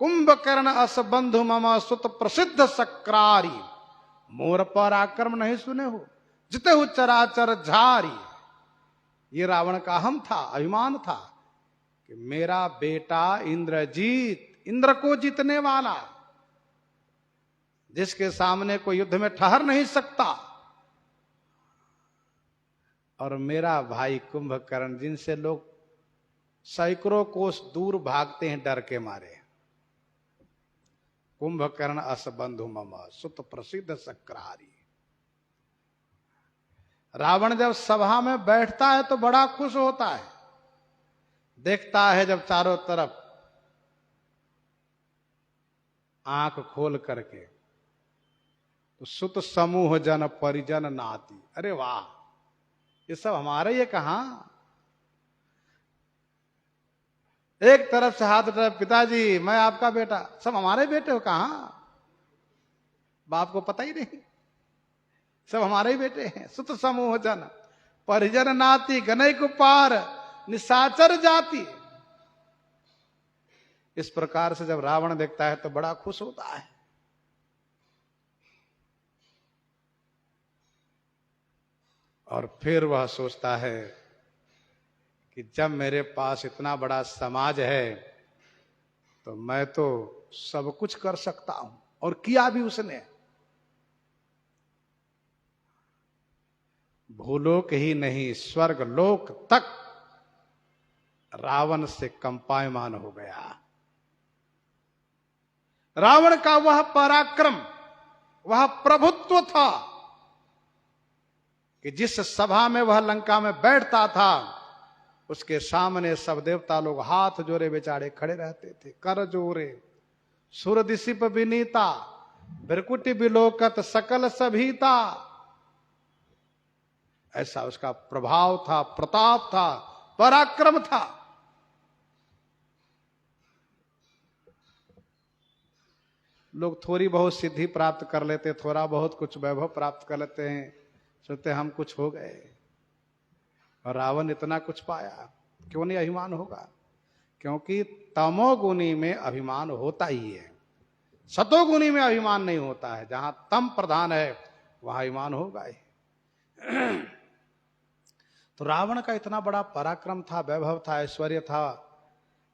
कुंभकर्ण अस बंधु मम सुत प्रसिद्ध सक्रारी। मोर पर आक्रमण नहीं सुने हो जिते हु चराचर झारी। ये रावण का हम था, अभिमान था कि मेरा बेटा इंद्रजीत, इंद्र को जीतने वाला, जिसके सामने कोई युद्ध में ठहर नहीं सकता। और मेरा भाई कुंभकर्ण, जिनसे लोग सैकड़ों कोस दूर भागते हैं डर के मारे। कुंभकर्ण अस बंधु मम सुत प्रसिद्ध सक्रारी। रावण जब सभा में बैठता है तो बड़ा खुश होता है। देखता है जब चारों तरफ आंख खोल करके तो सुत समूह जन परिजन नाती। अरे वाह, ये सब हमारे ये कहां। एक तरफ से हाथ उठा, पिताजी मैं आपका बेटा, सब हमारे बेटे हो। कहां, बाप को पता ही नहीं, सब हमारे ही बेटे हैं। सुत समूह जन परिजन नाती गनई कुपार निशाचर जाति। इस प्रकार से जब रावण देखता है तो बड़ा खुश होता है। और फिर वह सोचता है कि जब मेरे पास इतना बड़ा समाज है तो मैं तो सब कुछ कर सकता हूं। और किया भी उसने। भूलोक ही नहीं स्वर्ग लोक तक रावण से कंपायमान हो गया। रावण का वह पराक्रम, वह प्रभुत्व था कि जिस सभा में वह लंका में बैठता था उसके सामने सब देवता लोग हाथ जोड़े बेचारे खड़े रहते थे। कर जोरे सुर दिशिप विनीता भ्रकुटि बिलोकत सकल सभीता। ऐसा उसका प्रभाव था, प्रताप था, पराक्रम था। लोग थोड़ी बहुत सिद्धि प्राप्त कर लेते, थोड़ा बहुत कुछ वैभव प्राप्त कर लेते हैं, सोचते हम कुछ हो गए। और रावण इतना कुछ पाया, क्यों नहीं अभिमान होगा? क्योंकि तमोगुनी में अभिमान होता ही है, सतोगुनी में अभिमान नहीं होता है। जहां तम प्रधान है वहां अभिमान होगा ही। तो रावण का इतना बड़ा पराक्रम था, वैभव था, ऐश्वर्य था,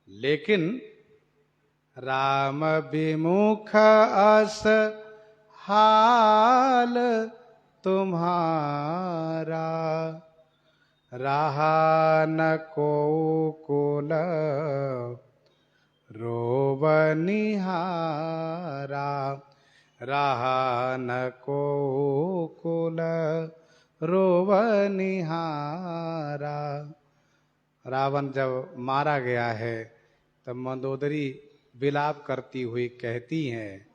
लेकिन राम विमुख अस हाल तुम्हारा रहा न को कुल रोवनिहारा। रहा न को कुल रोवनिहारा। रावण जब मारा गया है तब मंदोदरी विलाप करती हुई कहती हैं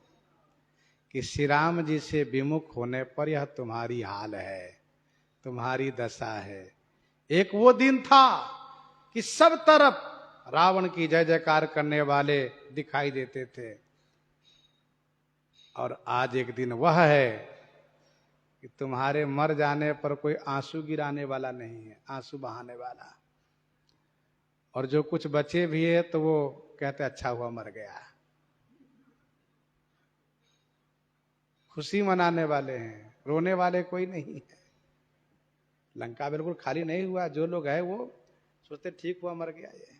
कि श्री राम जी से विमुख होने पर यह तुम्हारी हाल है, तुम्हारी दशा है। एक वो दिन था कि सब तरफ रावण की जय जयकार करने वाले दिखाई देते थे, और आज एक दिन वह है कि तुम्हारे मर जाने पर कोई आंसू गिराने वाला नहीं है, आंसू बहाने वाला। और जो कुछ बचे भी है तो वो कहते अच्छा हुआ मर गया। खुशी मनाने वाले हैं, रोने वाले कोई नहीं है। लंका बिल्कुल खाली नहीं हुआ, जो लोग हैं वो सोचते ठीक हुआ मर गया ये।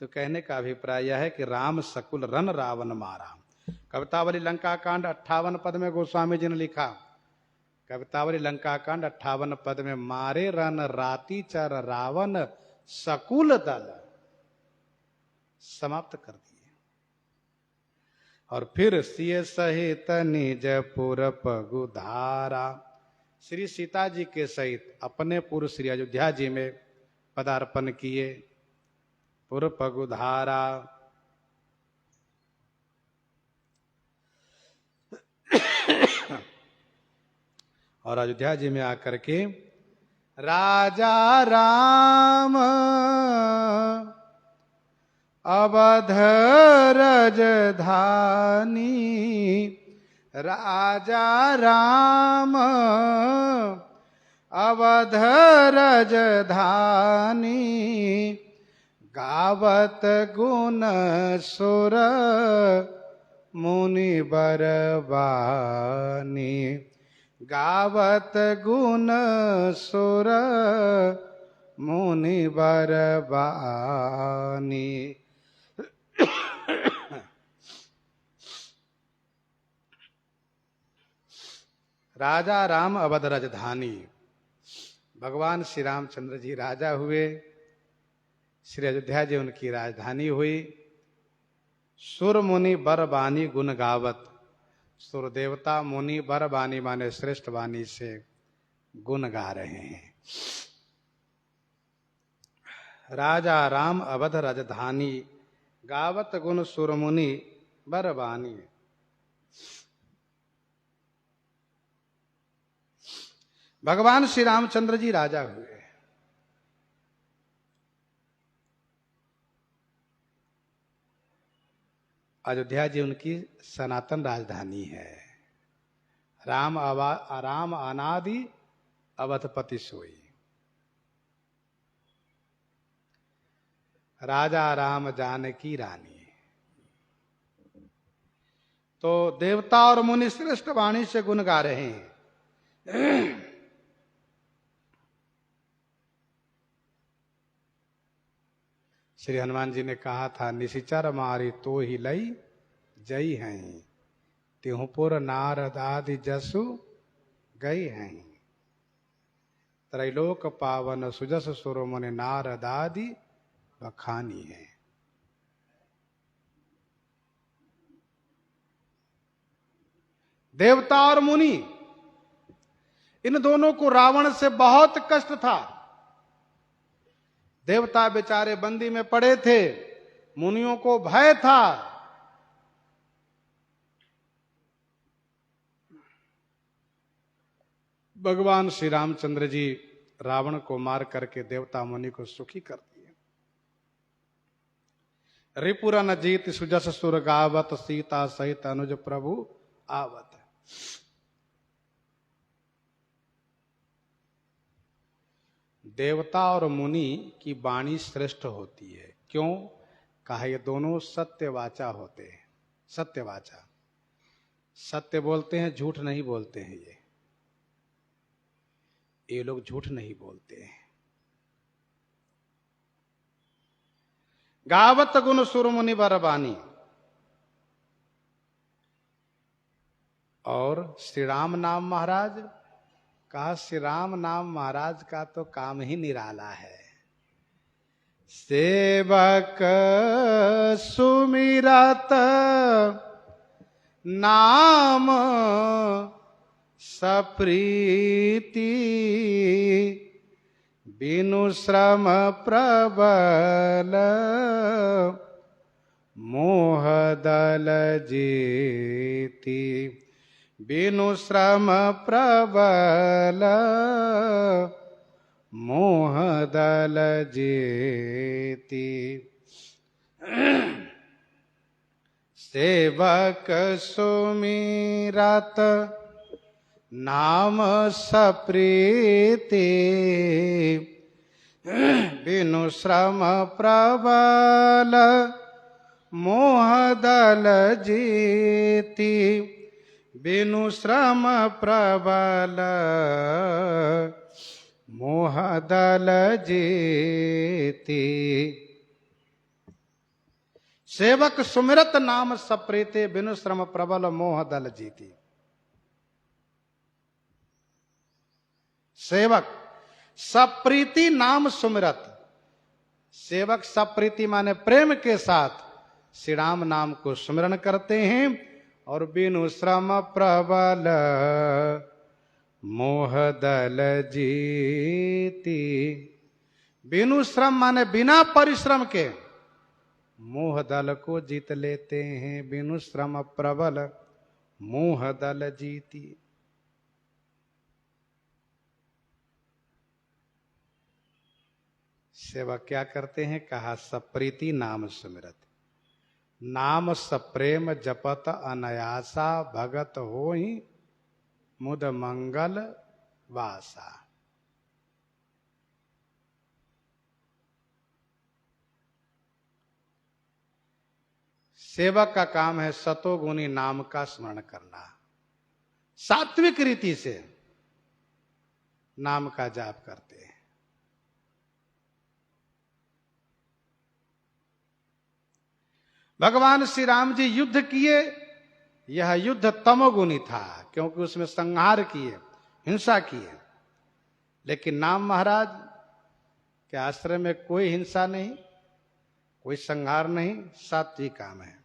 तो कहने का अभिप्राय यह है कि राम सकुल रन रावण मारा। कवितावली लंका कांड 58 पद में गोस्वामी जी ने लिखा, कवितावली लंका कांड 58 पद में, मारे रन राति चर रावण सकुल दल, समाप्त कर दिए। और फिर सिय सहित निज पुर पगुधारा, श्री सीता जी के सहित अपने पुर श्री अयोध्या जी में पदार्पण किए। पुर पगुधारा, और अयोध्या जी में आकर के राजा राम अवध राजधानी, राजा राम अवध राजधानी, गावत गुण सुर मुनि बरबानी, गावत गुण सुर मुनि बरबानी। राजा राम अवध राजधानी, भगवान श्री रामचंद्र जी राजा हुए, श्री अयोध्या जी उनकी राजधानी हुई। सुर मुनि बरबानी गुण गावत, सुर देवता मुनि बरबानी माने श्रेष्ठ वाणी से गुण गा रहे हैं। राजा राम अवध राजधानी, गावत गुण सुर मुनि बरबानी। भगवान श्री रामचंद्र जी राजा हुए। अयोध्या जी उनकी सनातन राजधानी है। राम अनादि अवधपति सोई। राजा राम जानकी रानी। तो देवता और मुनि श्रेष्ठ वाणी से गुण गा रहे हैं। श्री हनुमान जी ने कहा था, निशिचर मारी तो ही लई जई हैं, तिहुपुर नारद आदि जसु गई हैं, त्रैलोक पावन सुजस सुर मुनि नारद आदि बखानी है। देवता और मुनि, इन दोनों को रावण से बहुत कष्ट था। देवता बेचारे बंदी में पड़े थे, मुनियों को भय था। भगवान श्री रामचंद्र जी रावण को मार करके देवता मुनि को सुखी कर दिए। रिपुरन जीत सुजस सुर गावत, सीता सहित अनुज प्रभु आवत। देवता और मुनि की वाणी श्रेष्ठ होती है। क्यों? कहा ये दोनों सत्यवाचा होते हैं। सत्यवाचा, सत्य बोलते हैं, झूठ नहीं बोलते हैं। ये लोग झूठ नहीं बोलते हैं। गावत गुण सुर मुनि बरबानी। और श्री राम नाम महाराज, कहा श्री राम नाम महाराज का तो काम ही निराला है। सेवक सुमिरत नाम सप्रीति, बिनु श्रम प्रबल मोह दल जीती, बिनु श्रम प्रबल मोह दल जीती। सेवक सुमिरत नाम सप्रीति, बिनु श्रम प्रबल मोह दल जीती, बिनु श्रम प्रबल मोह दल जीती। सेवक सुमिरत नाम सप्रीति, बिनु श्रम प्रबल मोह दल जीती। सेवक सप्रीति नाम सुमिरत। सेवक सप्रीति माने प्रेम के साथ श्री राम नाम को स्मरण करते हैं और बिनु श्रम प्रबल मोह दल जीती। बिनु श्रम माने बिना परिश्रम के मोह दल को जीत लेते हैं। बिनु श्रम प्रबल मोह दल जीती। सेवक क्या करते हैं? कहा सप्रीति नाम सुमिरत। नाम सप्रेम जपत अनायासा भगत होहि मुद मंगल वासा। सेवक का काम है सतोगुणी नाम का स्मरण करना, सात्विक रीति से नाम का जाप करते हैं। भगवान श्री राम जी युद्ध किए, यह युद्ध तमोगुणी था क्योंकि उसमें संहार किए, हिंसा किए। लेकिन नाम महाराज के आश्रय में कोई हिंसा नहीं, कोई संहार नहीं, सात्विक काम है।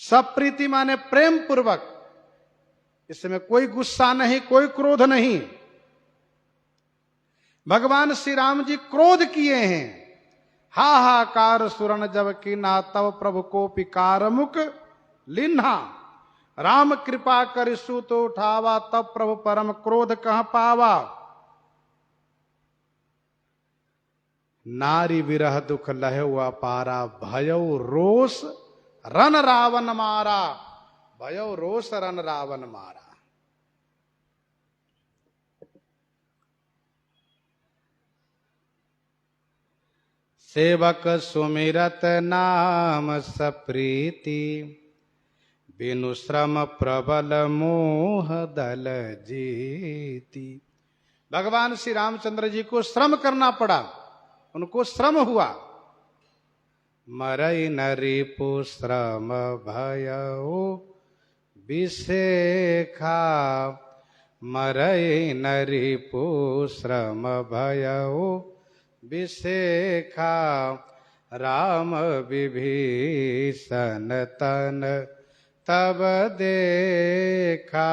सब प्रीति माने प्रेम पूर्वक, इसमें कोई गुस्सा नहीं, कोई क्रोध नहीं। भगवान श्री राम जी क्रोध किए हैं। हाहाकार सुरन जब कीना तब प्रभु को पिकार मुख लिन्हा। राम कृपा करिसु तो उठावा तब प्रभु परम क्रोध कह पावा। नारी विरह दुख लहु अपारा भयउ रोष रन रावण मारा। भयउ रोष रन रावण मारा। सेवक सुमिरत नाम सप्रीति बिनु श्रम प्रबल मोह दल जीती। भगवान श्री रामचंद्र जी को श्रम करना पड़ा, उनको श्रम हुआ। मरई नरिपु श्रम भयउ विषेखा। मरई नरिपु श्रम भयउ विषेखा। राम विभीषण तन तब देखा।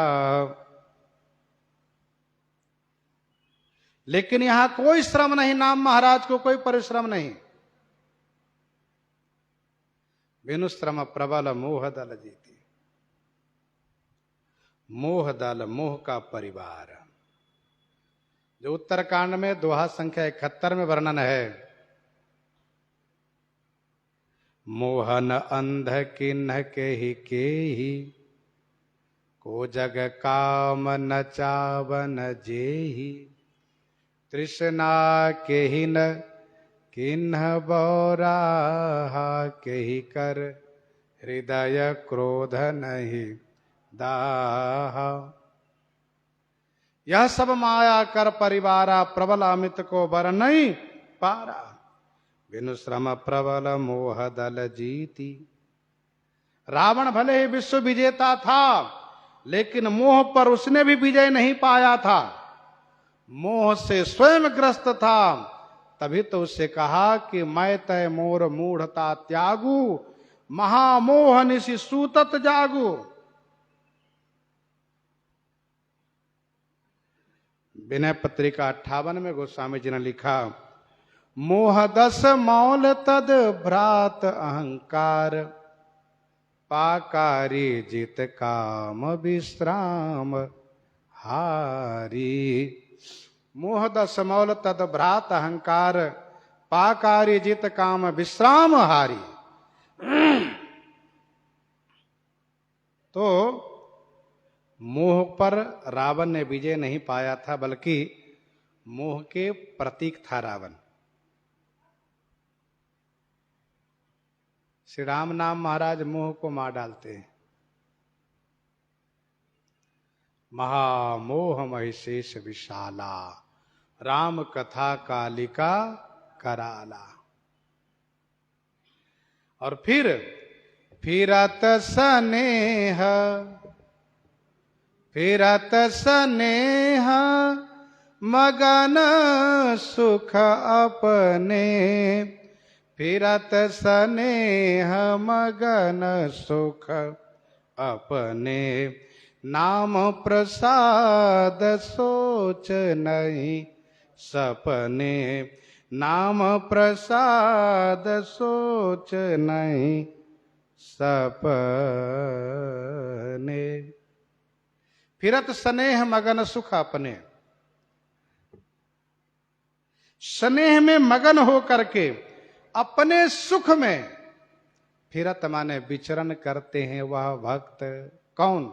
लेकिन यहां कोई श्रम नहीं, नाम महाराज को कोई परिश्रम नहीं। बिनु श्रम प्रबल मोह दल जीती। मोह दल, मोह का परिवार, जो उत्तरकांड में दोहा संख्या 71 में वर्णन है। मोहन अंध किन्ह के ही को जग काम न चावन जेही। तृष्णा के ही न किन्ह बौराहा। के ही कर हृदय क्रोध नहीं दाहा। यह सब माया कर परिवारा प्रबल अमित को बर नहीं पारा। बिनु श्रम प्रबल मोह दल जीती। रावण भले ही विश्व विजेता था, लेकिन मोह पर उसने भी विजय नहीं पाया था। मोह से स्वयं ग्रस्त था। तभी तो उससे कहा कि मैं तय मोर मूढ़ता त्यागू। महामोह निशि सूतत जागू। विनय पत्रिका 58 में गोस्वामी जी ने लिखा, मोह दस मौल तद भ्रात अहंकार। पाकारी जित काम विश्राम हारी। मोह दस मौल तद भ्रात अहंकार। पाकारी जित काम विश्राम हारी। तो मोह पर रावण ने विजय नहीं पाया था, बल्कि मोह के प्रतीक था रावण। श्री राम नाम महाराज मोह को मार डालते हैं। महामोह महिषेष विशाला। राम कथा कालिका कराला। और फिरत स्नेह। फिरत स्नेह मगन सुख अपने। फिरत स्नेह मगन सुख अपने, नाम प्रसाद सोच नहीं सपने, नाम प्रसाद सोच नहीं सपने। फिरत स्नेह मगन सुख अपने, स्नेह में मगन हो करके अपने सुख में फिरत माने विचरण करते हैं वह भक्त कौन?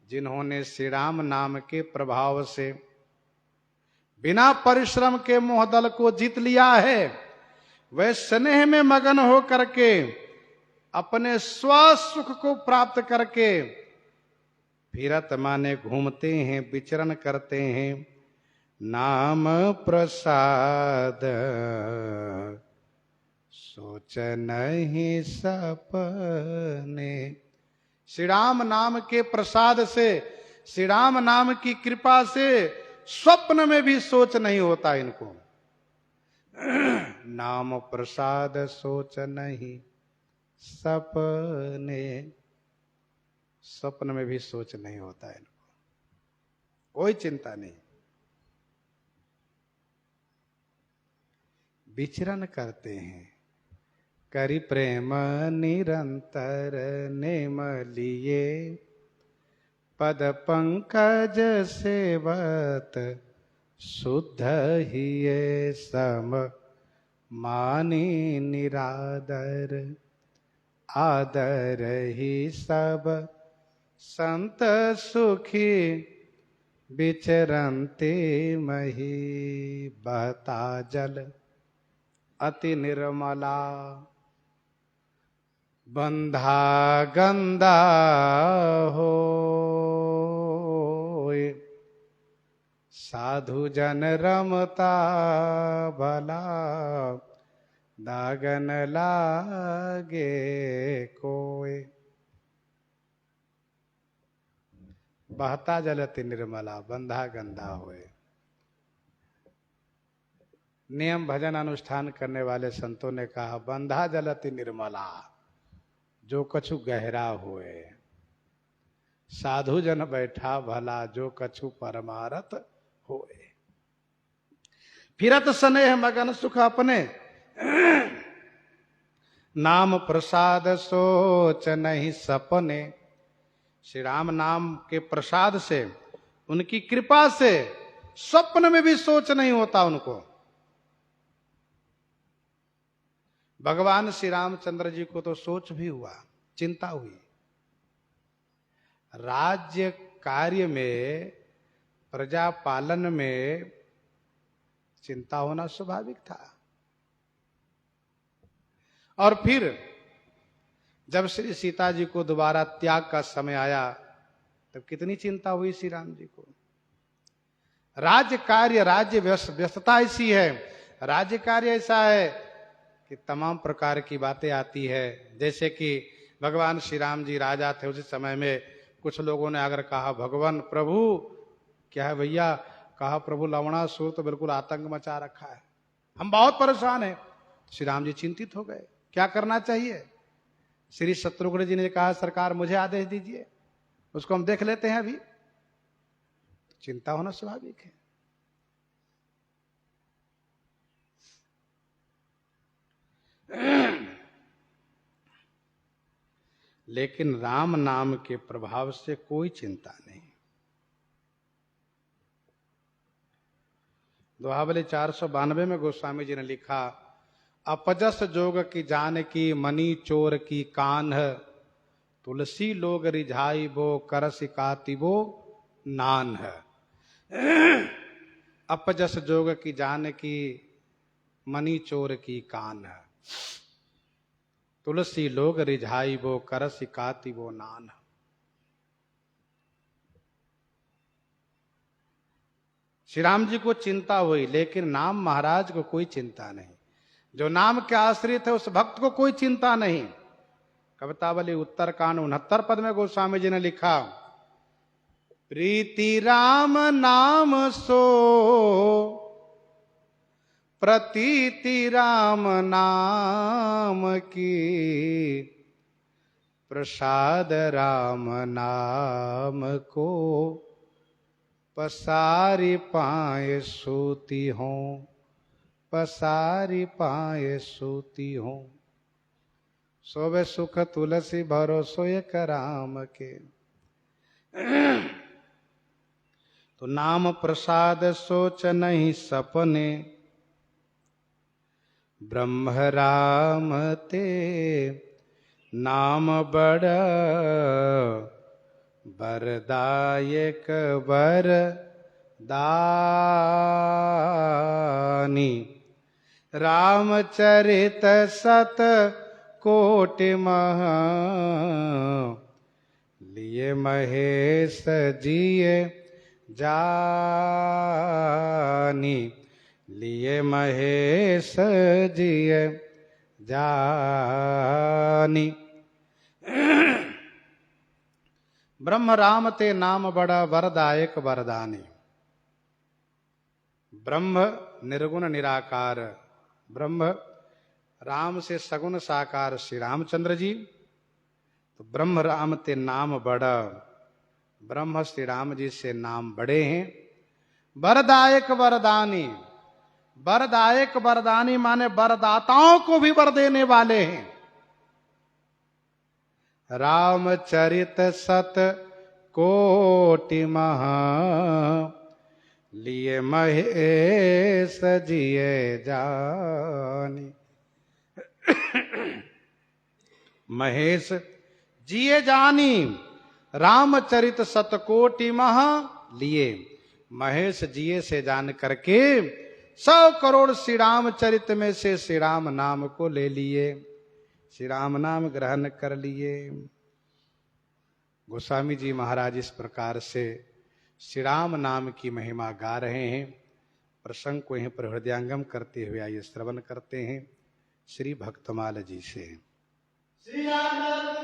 जिन्होंने श्री राम नाम के प्रभाव से बिना परिश्रम के मोहदल को जीत लिया है। वह स्नेह में मगन हो करके अपने स्वसुख को प्राप्त करके फिरत माने घूमते हैं, विचरण करते हैं। नाम प्रसाद सोच नहीं सपने। श्री राम नाम के प्रसाद से, श्री राम नाम की कृपा से स्वप्न में भी सोच नहीं होता इनको। नाम प्रसाद सोच नहीं सपने, स्वप्न में भी सोच नहीं होता इनको, कोई चिंता नहीं। विचरण करते हैं, करी प्रेम निरंतर नेम लिए, पद पंकज सेवत शुद्ध ही सम मानी निरादर, आदर ही सब संत सुखी, विचरंते मही बहता जल अति निर्मला, बंधा गंदा हो साधु जन रमता भला, दागन लागे कोय। बहता जल अति निर्मला, बंधा गंदा होए। नियम भजन अनुष्ठान करने वाले संतों ने कहा बंधा जल अति निर्मला, जो कछु गहरा होए। साधु जन बैठा भला, जो कछु परमारथ होए। फिरत स्नेह मगन सुख अपने, नाम प्रसाद सोच नहीं सपने। श्री राम नाम के प्रसाद से, उनकी कृपा से स्वप्न में भी सोच नहीं होता उनको। भगवान श्री रामचंद्र जी को तो सोच भी हुआ, चिंता हुई। राज्य कार्य में, प्रजा पालन में चिंता होना स्वाभाविक था। और फिर जब श्री सीता जी को दोबारा त्याग का समय आया, तब कितनी चिंता हुई श्री राम जी को। राज्य कार्य, राज्य व्यस्तता ऐसी है, राज्य कार्य ऐसा है कि तमाम प्रकार की बातें आती है। जैसे कि भगवान श्री राम जी राजा थे, उसी समय में कुछ लोगों ने अगर कहा भगवान प्रभु क्या है भैया, कहा प्रभु लवणासुर तो बिल्कुल आतंक मचा रखा है, हम बहुत परेशान हैं। श्री राम जी चिंतित हो गए, क्या करना चाहिए। श्री शत्रुघ्न जी ने कहा सरकार मुझे आदेश दीजिए, उसको हम देख लेते हैं। अभी चिंता होना स्वाभाविक है। लेकिन राम नाम के प्रभाव से कोई चिंता नहीं। दोहावली 492 में गोस्वामी जी ने लिखा, अपजस जोग की जान की मनी चोर की कान, तुलसी लोग रिझाई बो करसिकाति बो नान है। अपजस जोग की जान की मनी चोर की कान है, तुलसी लोग रिझाई वो करसिकाति वो नान। श्री राम जी को चिंता हुई, लेकिन नाम महाराज को कोई चिंता नहीं। जो नाम के आश्रित है उस भक्त को कोई चिंता नहीं। कवितावली उत्तरकांड 69 पद में गोस्वामी जी ने लिखा, प्रीति राम नाम सो प्रतीति राम नाम की, प्रसाद राम नाम को पसारी पाए सूती हों, पसारी पाए सूती हों। सोवे सुख तुलसी भरोसो एक राम के। तो नाम प्रसाद सोच नहीं सपने, ब्रह्म राम ते नाम बड़ा वरदायक वरदानी। रामचरित सत कोटि महा, लिए महेश जिए जानी, लिए महेश जिए जानी। ब्रह्म राम ते नाम बड़ा वरदायक वरदानी। ब्रह्म निर्गुण निराकार, ब्रह्म राम से सगुण साकार श्री रामचंद्र जी। तो ब्रह्म राम ते नाम बड़ा, ब्रह्म श्री राम जी से नाम बड़े हैं। वरदायक वरदानी, वरदायक वरदानी माने वरदाताओं को भी वर देने वाले हैं। रामचरित सत कोटि महा, लिए महेश जिए जानी। महेश जिए जानी, रामचरित सतकोटि महा लिए। महेश जिए से जान करके 100 करोड़ श्री रामचरित में से श्री राम नाम को ले लिए, श्री राम नाम ग्रहण कर लिए। गोस्वामी जी महाराज इस प्रकार से श्री राम नाम की महिमा गा रहे हैं। प्रसंग को यहीं पर हृदयांगम करते हुए आइए श्रवण करते हैं श्री भक्तमाल जी से। श्री राम